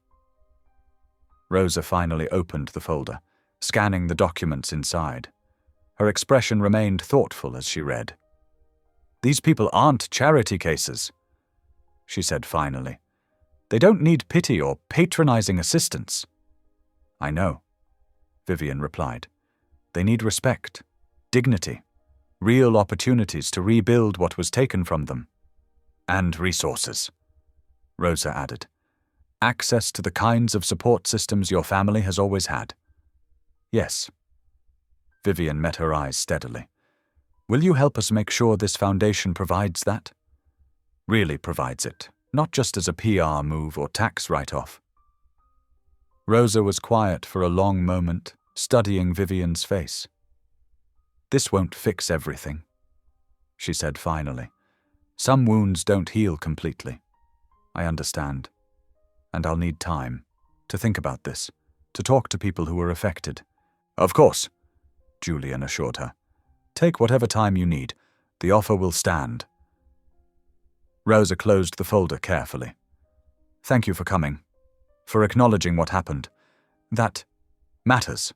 Rosa finally opened the folder, scanning the documents inside. Her expression remained thoughtful as she read. These people aren't charity cases, she said finally. They don't need pity or patronizing assistance. I know, Vivian replied. They need respect, dignity, real opportunities to rebuild what was taken from them. And resources, Rosa added. Access to the kinds of support systems your family has always had. Yes. Vivian met her eyes steadily. Will you help us make sure this foundation provides that? Really provides it, not just as a PR move or tax write-off. Rosa was quiet for a long moment, studying Vivian's face. This won't fix everything, she said finally. Some wounds don't heal completely. I understand. And I'll need time to think about this, to talk to people who were affected. Of course, Julian assured her. Take whatever time you need. The offer will stand. Rosa closed the folder carefully. Thank you for coming, for acknowledging what happened. That matters.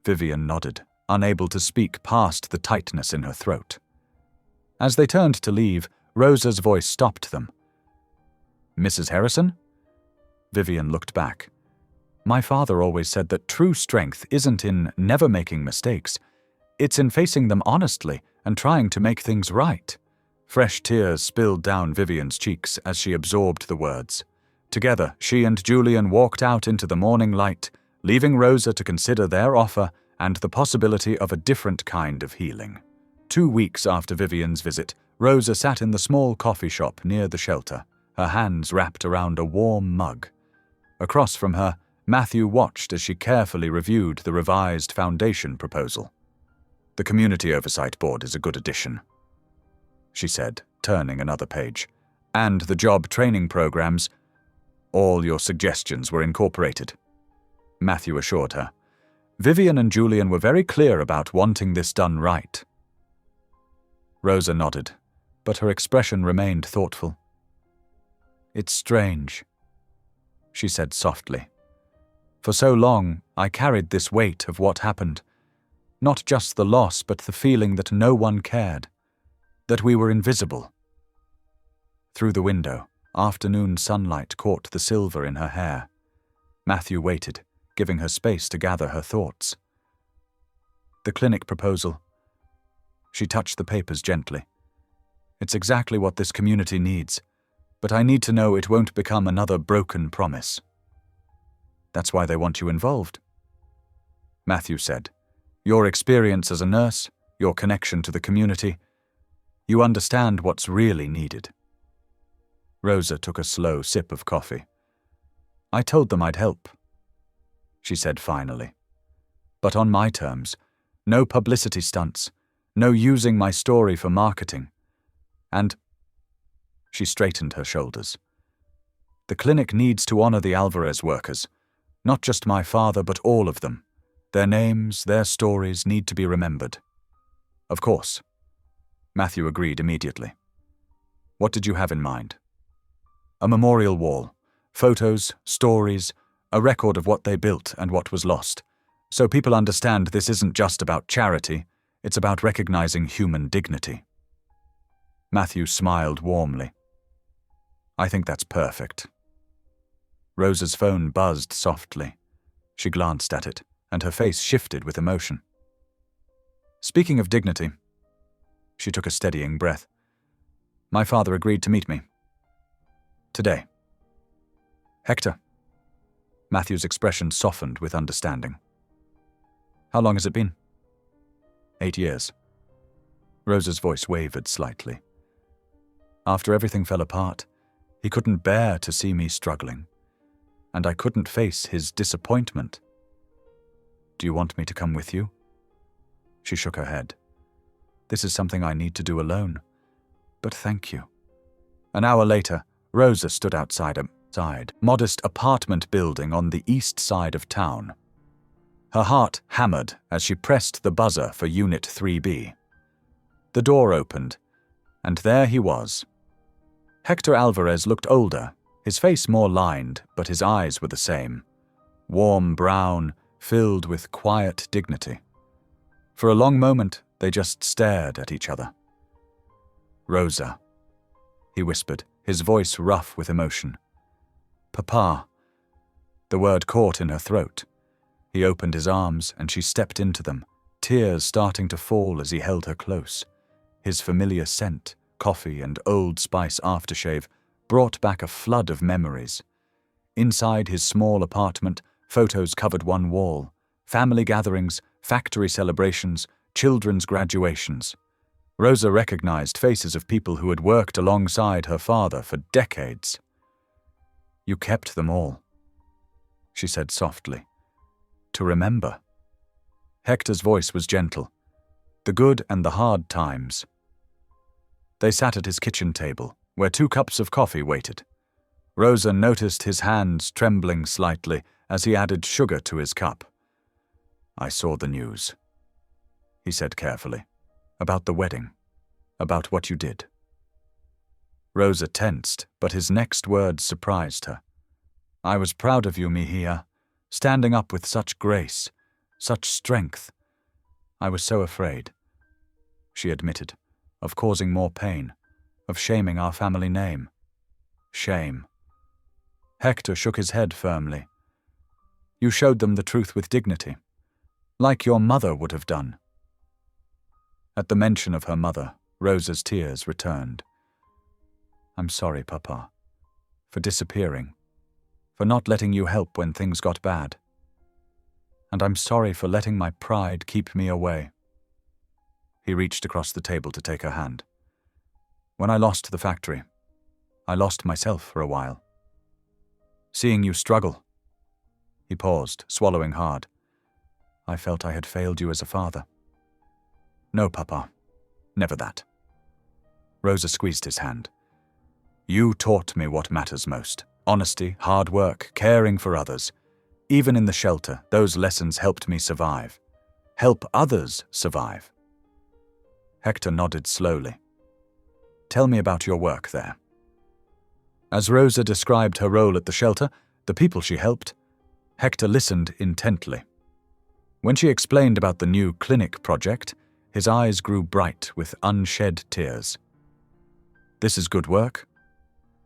Vivian nodded, unable to speak past the tightness in her throat. As they turned to leave, Rosa's voice stopped them. Mrs. Harrison? Vivian looked back. My father always said that true strength isn't in never making mistakes. It's in facing them honestly and trying to make things right. Fresh tears spilled down Vivian's cheeks as she absorbed the words. Together, she and Julian walked out into the morning light, leaving Rosa to consider their offer and the possibility of a different kind of healing. 2 weeks after Vivian's visit, Rosa sat in the small coffee shop near the shelter, her hands wrapped around a warm mug. Across from her, Matthew watched as she carefully reviewed the revised foundation proposal. "The Community Oversight Board is a good addition," she said, turning another page. "And the job training programs. All your suggestions were incorporated," Matthew assured her. Vivian and Julian were very clear about wanting this done right. Rosa nodded, but her expression remained thoughtful. "It's strange," she said softly. "For so long, I carried this weight of what happened. Not just the loss, but the feeling that no one cared. That we were invisible." Through the window, afternoon sunlight caught the silver in her hair. Matthew waited, giving her space to gather her thoughts. "The clinic proposal." She touched the papers gently. "It's exactly what this community needs, but I need to know it won't become another broken promise." "That's why they want you involved," Matthew said. "Your experience as a nurse, your connection to the community. You understand what's really needed." Rosa took a slow sip of coffee. "I told them I'd help," she said finally. "But on my terms. No publicity stunts. No using my story for marketing. And—" she straightened her shoulders. "The clinic needs to honor the Alvarez workers. Not just my father, but all of them. Their names, their stories need to be remembered." "Of course," Matthew agreed immediately. "What did you have in mind?" "A memorial wall. Photos, stories, a record of what they built and what was lost. So people understand this isn't just about charity, it's about recognizing human dignity." Matthew smiled warmly. "I think that's perfect." Rosa's phone buzzed softly. She glanced at it, and her face shifted with emotion. "Speaking of dignity," she took a steadying breath, "my father agreed to meet me. Today." "Hector." Matthew's expression softened with understanding. "How long has it been?" 8 years. Rosa's voice wavered slightly. "After everything fell apart, he couldn't bear to see me struggling, and I couldn't face his disappointment. Do you want me to come with you?" She shook her head. "This is something I need to do alone, but thank you." An hour later, Rosa stood outside a modest apartment building on the east side of town. Her heart hammered as she pressed the buzzer for Unit 3B. The door opened, and there he was. Hector Alvarez looked older, his face more lined, but his eyes were the same. Warm brown, filled with quiet dignity. For a long moment, they just stared at each other. "Rosa," he whispered, his voice rough with emotion. "Papa." The word caught in her throat. He opened his arms, and she stepped into them, tears starting to fall as he held her close. His familiar scent, coffee and Old Spice aftershave, brought back a flood of memories. Inside his small apartment, photos covered one wall. Family gatherings, factory celebrations, children's graduations. Rosa recognized faces of people who had worked alongside her father for decades. "You kept them all," she said softly. "To remember." Hector's voice was gentle. "The good and the hard times." They sat at his kitchen table, where 2 cups of coffee waited. Rosa noticed his hands trembling slightly as he added sugar to his cup. "I saw the news," he said carefully. "About the wedding. About what you did." Rosa tensed, but his next words surprised her. "I was proud of you, Mejia, standing up with such grace, such strength. I was so afraid," she admitted, "of causing more pain, of shaming our family name." Shame. Hector shook his head firmly. "You showed them the truth with dignity, like your mother would have done." At the mention of her mother, Rosa's tears returned. "I'm sorry, Papa, for disappearing, for not letting you help when things got bad. And I'm sorry for letting my pride keep me away." He reached across the table to take her hand. "When I lost the factory, I lost myself for a while. Seeing you struggle." He paused, swallowing hard. "I felt I had failed you as a father." "No, Papa, never that." Rosa squeezed his hand. "You taught me what matters most. Honesty, hard work, caring for others. Even in the shelter, those lessons helped me survive. Help others survive." Hector nodded slowly. "Tell me about your work there." As Rosa described her role at the shelter, the people she helped, Hector listened intently. When she explained about the new clinic project, his eyes grew bright with unshed tears. "This is good work,"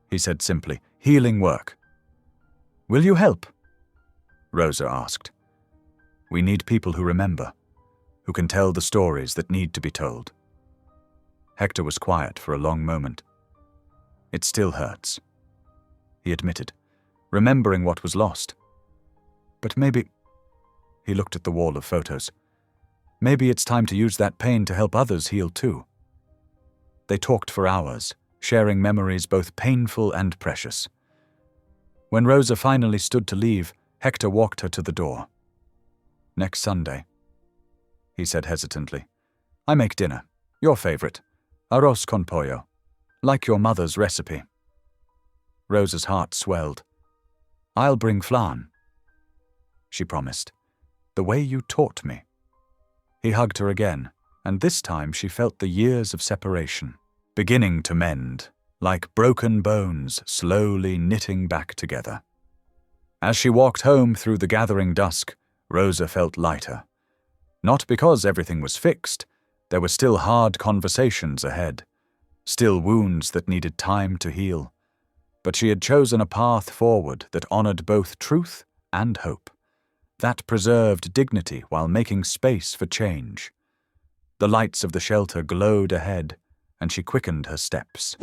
he said simply. "Healing work." "Will you help?" Rosa asked. "We need people who remember, who can tell the stories that need to be told." Hector was quiet for a long moment. "It still hurts," he admitted, remembering what was lost. "But maybe—" he looked at the wall of photos. "Maybe it's time to use that pain to help others heal too." They talked for hours, sharing memories both painful and precious. When Rosa finally stood to leave, Hector walked her to the door. "Next Sunday," he said hesitantly. "I make dinner, your favorite, arroz con pollo, like your mother's recipe." Rosa's heart swelled. "I'll bring flan," she promised, "the way you taught me." He hugged her again, and this time she felt the years of separation beginning to mend, like broken bones slowly knitting back together. As she walked home through the gathering dusk, Rosa felt lighter. Not because everything was fixed, there were still hard conversations ahead, still wounds that needed time to heal. But she had chosen a path forward that honored both truth and hope, that preserved dignity while making space for change. The lights of the shelter glowed ahead, and she quickened her steps.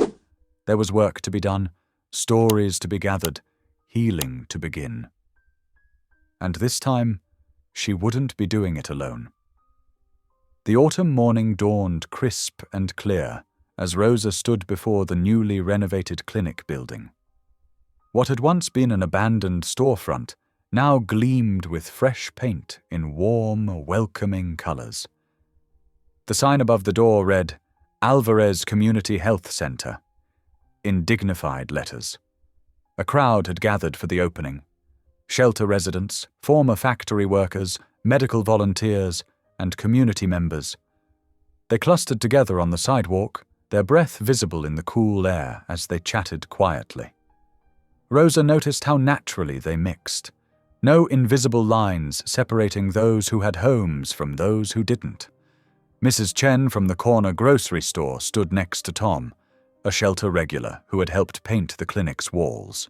There was work to be done, stories to be gathered, healing to begin. And this time, she wouldn't be doing it alone. The autumn morning dawned crisp and clear as Rosa stood before the newly renovated clinic building. What had once been an abandoned storefront now gleamed with fresh paint in warm, welcoming colors. The sign above the door read, "Alvarez Community Health Center," in dignified letters. A crowd had gathered for the opening. Shelter residents, former factory workers, medical volunteers, and community members. They clustered together on the sidewalk, their breath visible in the cool air as they chatted quietly. Rosa noticed how naturally they mixed. No invisible lines separating those who had homes from those who didn't. Mrs. Chen from the corner grocery store stood next to Tom, a shelter regular who had helped paint the clinic's walls.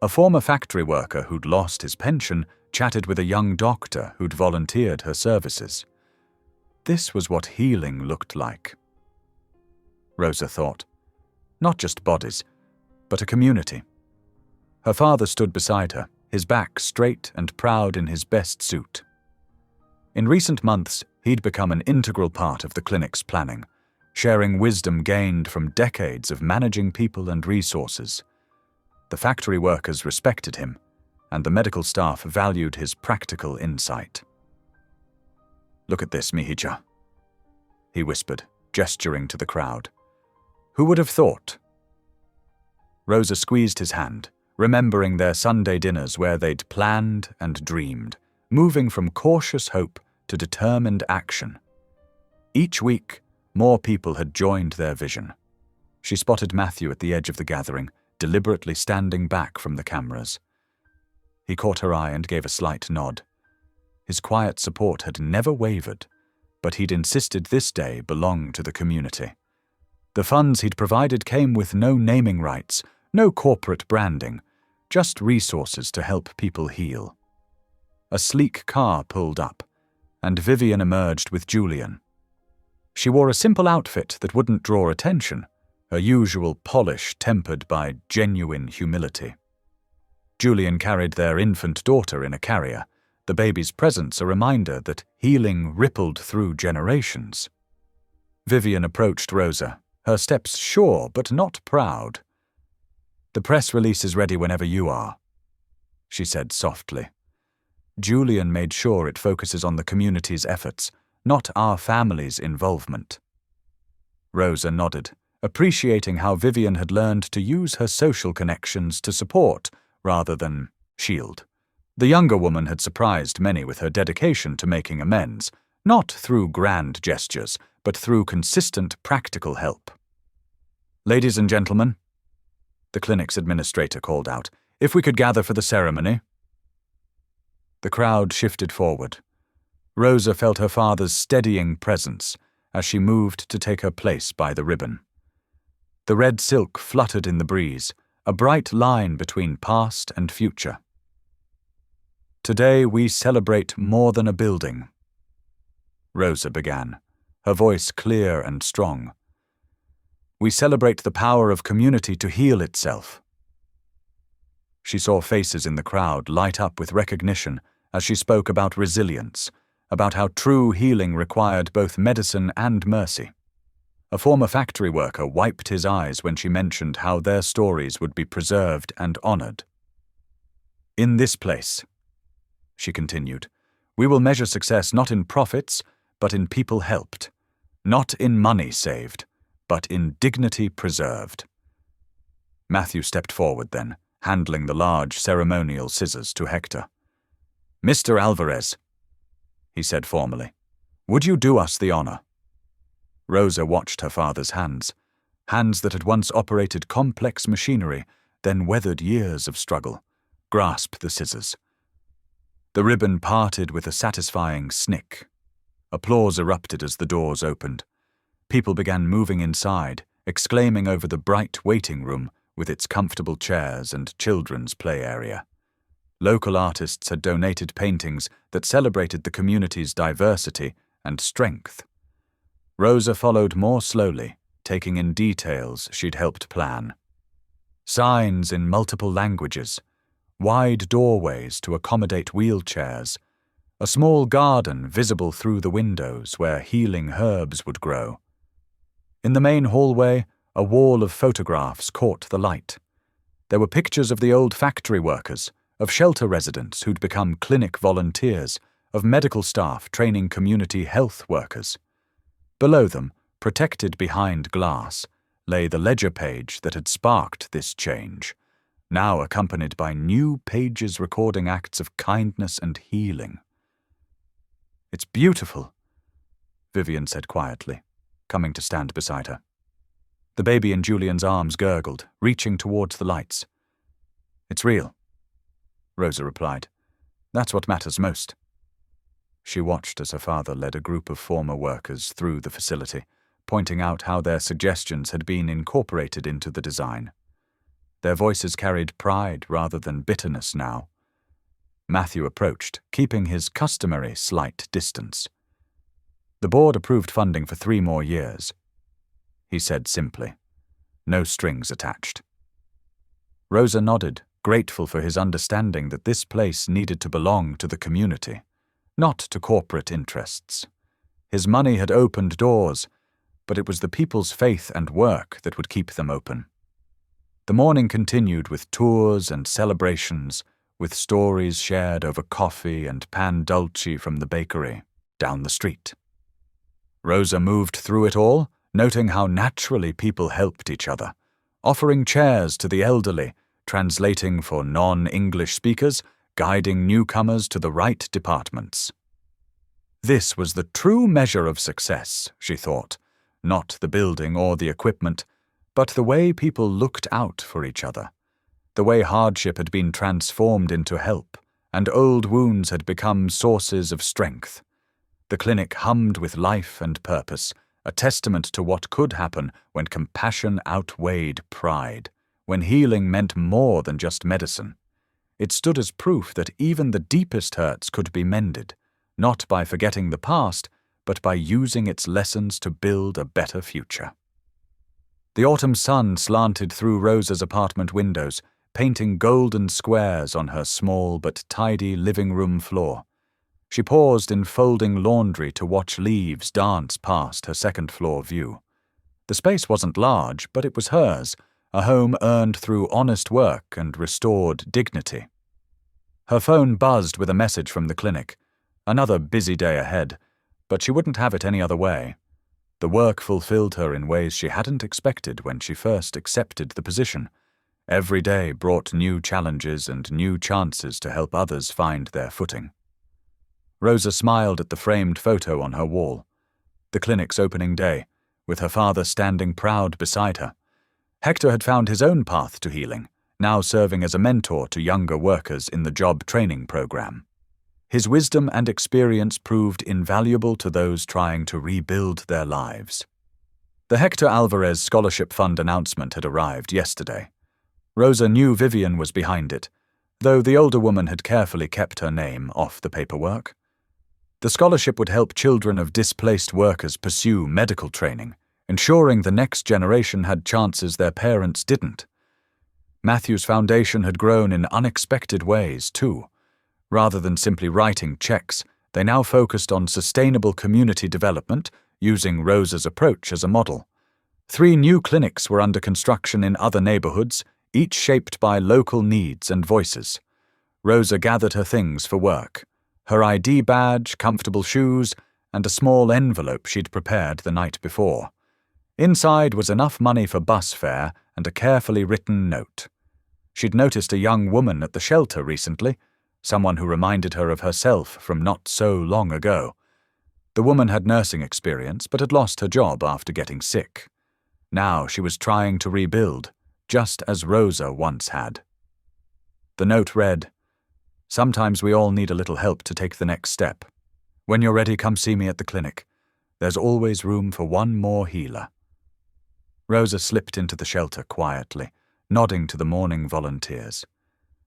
A former factory worker who'd lost his pension chatted with a young doctor who'd volunteered her services. This was what healing looked like. Rosa thought. Not just bodies, but a community. Her father stood beside her, his back straight and proud in his best suit. In recent months, he'd become an integral part of the clinic's planning, sharing wisdom gained from decades of managing people and resources. The factory workers respected him, and the medical staff valued his practical insight. "Look at this, Mihija," he whispered, gesturing to the crowd. "Who would have thought?" Rosa squeezed his hand, remembering their Sunday dinners where they'd planned and dreamed, moving from cautious hope to determined action. Each week, more people had joined their vision. She spotted Matthew at the edge of the gathering, deliberately standing back from the cameras. He caught her eye and gave a slight nod. His quiet support had never wavered, but he'd insisted this day belonged to the community. The funds he'd provided came with no naming rights, no corporate branding, just resources to help people heal. A sleek car pulled up, and Vivian emerged with Julian. She wore a simple outfit that wouldn't draw attention, her usual polish tempered by genuine humility. Julian carried their infant daughter in a carrier, the baby's presence a reminder that healing rippled through generations. Vivian approached Rosa, her steps sure but not proud. "The press release is ready whenever you are," she said softly. Julian made sure it focuses on the community's efforts, not our family's involvement. Rosa nodded, appreciating how Vivian had learned to use her social connections to support rather than shield. The younger woman had surprised many with her dedication to making amends, not through grand gestures, but through consistent practical help. "Ladies and gentlemen," the clinic's administrator called out, "if we could gather for the ceremony." The crowd shifted forward. Rosa felt her father's steadying presence as she moved to take her place by the ribbon. The red silk fluttered in the breeze, a bright line between past and future. "Today we celebrate more than a building," Rosa began, her voice clear and strong. "We celebrate the power of community to heal itself." She saw faces in the crowd light up with recognition as she spoke about resilience, about how true healing required both medicine and mercy. A former factory worker wiped his eyes when she mentioned how their stories would be preserved and honored. "In this place," she continued, "we will measure success not in profits, but in people helped, not in money saved, but in dignity preserved." Matthew stepped forward then, handling the large ceremonial scissors to Hector. "Mr. Alvarez," he said formally, "would you do us the honor?" Rosa watched her father's hands that had once operated complex machinery, then weathered years of struggle, grasp the scissors. The ribbon parted with a satisfying snick. Applause erupted as the doors opened. People began moving inside, exclaiming over the bright waiting room with its comfortable chairs and children's play area. Local artists had donated paintings that celebrated the community's diversity and strength. Rosa followed more slowly, taking in details she'd helped plan. Signs in multiple languages, wide doorways to accommodate wheelchairs, a small garden visible through the windows where healing herbs would grow. In the main hallway, a wall of photographs caught the light. There were pictures of the old factory workers, of shelter residents who'd become clinic volunteers, of medical staff training community health workers. Below them, protected behind glass, lay the ledger page that had sparked this change, now accompanied by new pages recording acts of kindness and healing. "It's beautiful," Vivian said quietly, coming to stand beside her. The baby in Julian's arms gurgled, reaching towards the lights. "It's real," Rosa replied. "That's what matters most." She watched as her father led a group of former workers through the facility, pointing out how their suggestions had been incorporated into the design. Their voices carried pride rather than bitterness now. Matthew approached, keeping his customary slight distance. "The board approved funding for 3 more years," he said simply. No strings attached. Rosa nodded, grateful for his understanding that this place needed to belong to the community, not to corporate interests. His money had opened doors, but it was the people's faith and work that would keep them open. The morning continued with tours and celebrations, with stories shared over coffee and pan dolce from the bakery down the street. Rosa moved through it all, noting how naturally people helped each other, offering chairs to the elderly, translating for non-English speakers, guiding newcomers to the right departments. This was the true measure of success, she thought, not the building or the equipment, but the way people looked out for each other, the way hardship had been transformed into help, and old wounds had become sources of strength. The clinic hummed with life and purpose, a testament to what could happen when compassion outweighed pride, when healing meant more than just medicine. It stood as proof that even the deepest hurts could be mended, not by forgetting the past, but by using its lessons to build a better future. The autumn sun slanted through Rosa's apartment windows, painting golden squares on her small but tidy living room floor. She paused in folding laundry to watch leaves dance past her second-floor view. The space wasn't large, but it was hers, a home earned through honest work and restored dignity. Her phone buzzed with a message from the clinic. Another busy day ahead, but she wouldn't have it any other way. The work fulfilled her in ways she hadn't expected when she first accepted the position. Every day brought new challenges and new chances to help others find their footing. Rosa smiled at the framed photo on her wall. The clinic's opening day, with her father standing proud beside her. Hector had found his own path to healing, now serving as a mentor to younger workers in the job training program. His wisdom and experience proved invaluable to those trying to rebuild their lives. The Hector Alvarez Scholarship Fund announcement had arrived yesterday. Rosa knew Vivian was behind it, though the older woman had carefully kept her name off the paperwork. The scholarship would help children of displaced workers pursue medical training, ensuring the next generation had chances their parents didn't. Matthew's foundation had grown in unexpected ways, too. Rather than simply writing checks, they now focused on sustainable community development, using Rosa's approach as a model. 3 new clinics were under construction in other neighborhoods, each shaped by local needs and voices. Rosa gathered her things for work: her ID badge, comfortable shoes, and a small envelope she'd prepared the night before. Inside was enough money for bus fare and a carefully written note. She'd noticed a young woman at the shelter recently, someone who reminded her of herself from not so long ago. The woman had nursing experience but had lost her job after getting sick. Now she was trying to rebuild, just as Rosa once had. The note read, "Sometimes we all need a little help to take the next step. When you're ready, come see me at the clinic. There's always room for one more healer." Rosa slipped into the shelter quietly, nodding to the morning volunteers.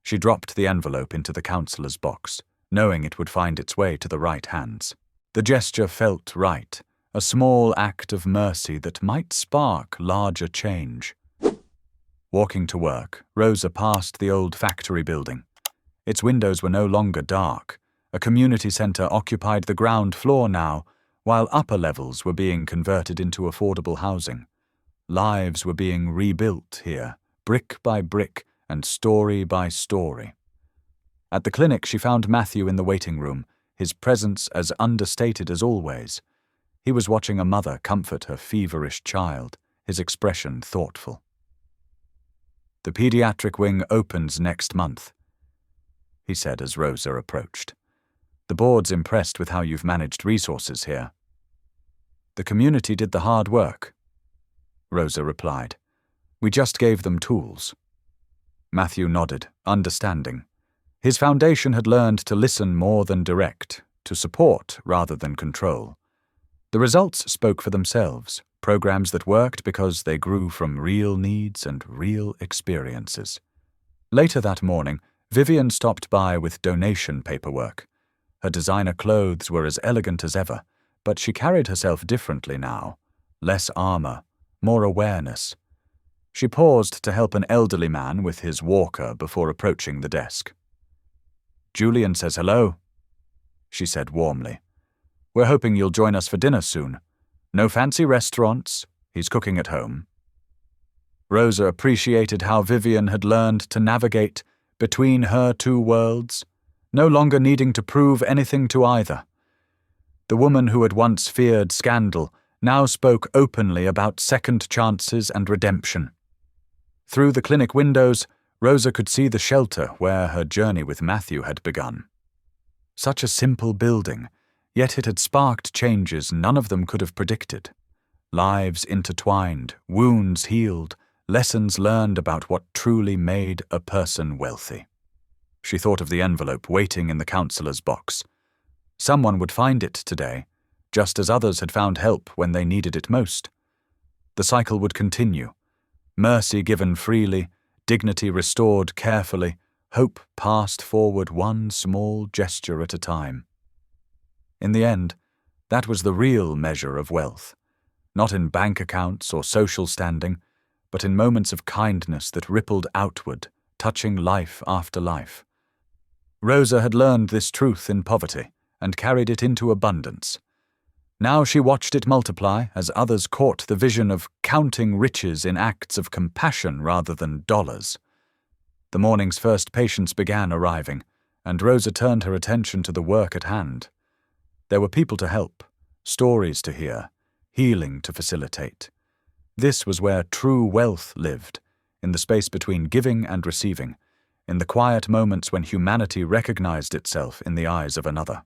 She dropped the envelope into the counselor's box, knowing it would find its way to the right hands. The gesture felt right, a small act of mercy that might spark larger change. Walking to work, Rosa passed the old factory building. Its windows were no longer dark. A community center occupied the ground floor now, while upper levels were being converted into affordable housing. Lives were being rebuilt here, brick by brick, and story by story. At the clinic, she found Matthew in the waiting room, his presence as understated as always. He was watching a mother comfort her feverish child, his expression thoughtful. "The pediatric wing opens next month," he said as Rosa approached. "The board's impressed with how you've managed resources here." "The community did the hard work," Rosa replied. "We just gave them tools." Matthew nodded, understanding. His foundation had learned to listen more than direct, to support rather than control. The results spoke for themselves, programs that worked because they grew from real needs and real experiences. Later that morning, Vivian stopped by with donation paperwork. Her designer clothes were as elegant as ever, but she carried herself differently now. Less armor, more awareness. She paused to help an elderly man with his walker before approaching the desk. "Julian says hello," she said warmly. "We're hoping you'll join us for dinner soon. No fancy restaurants. He's cooking at home." Rosa appreciated how Vivian had learned to navigate between her 2 worlds, no longer needing to prove anything to either. The woman who had once feared scandal now spoke openly about second chances and redemption. Through the clinic windows, Rosa could see the shelter where her journey with Matthew had begun. Such a simple building, yet it had sparked changes none of them could have predicted. Lives intertwined, wounds healed, lessons learned about what truly made a person wealthy. She thought of the envelope waiting in the counselor's box. Someone would find it today, just as others had found help when they needed it most. The cycle would continue. Mercy given freely, dignity restored carefully, hope passed forward one small gesture at a time. In the end, That was the real measure of wealth, not in bank accounts or social standing, but in moments of kindness that rippled outward, touching life after life. Rosa had learned this truth in poverty and carried it into abundance. Now she watched it multiply as others caught the vision of counting riches in acts of compassion rather than dollars. The morning's first patients began arriving, and Rosa turned her attention to the work at hand. There were people to help, stories to hear, healing to facilitate. This was where true wealth lived, in the space between giving and receiving, in the quiet moments when humanity recognized itself in the eyes of another.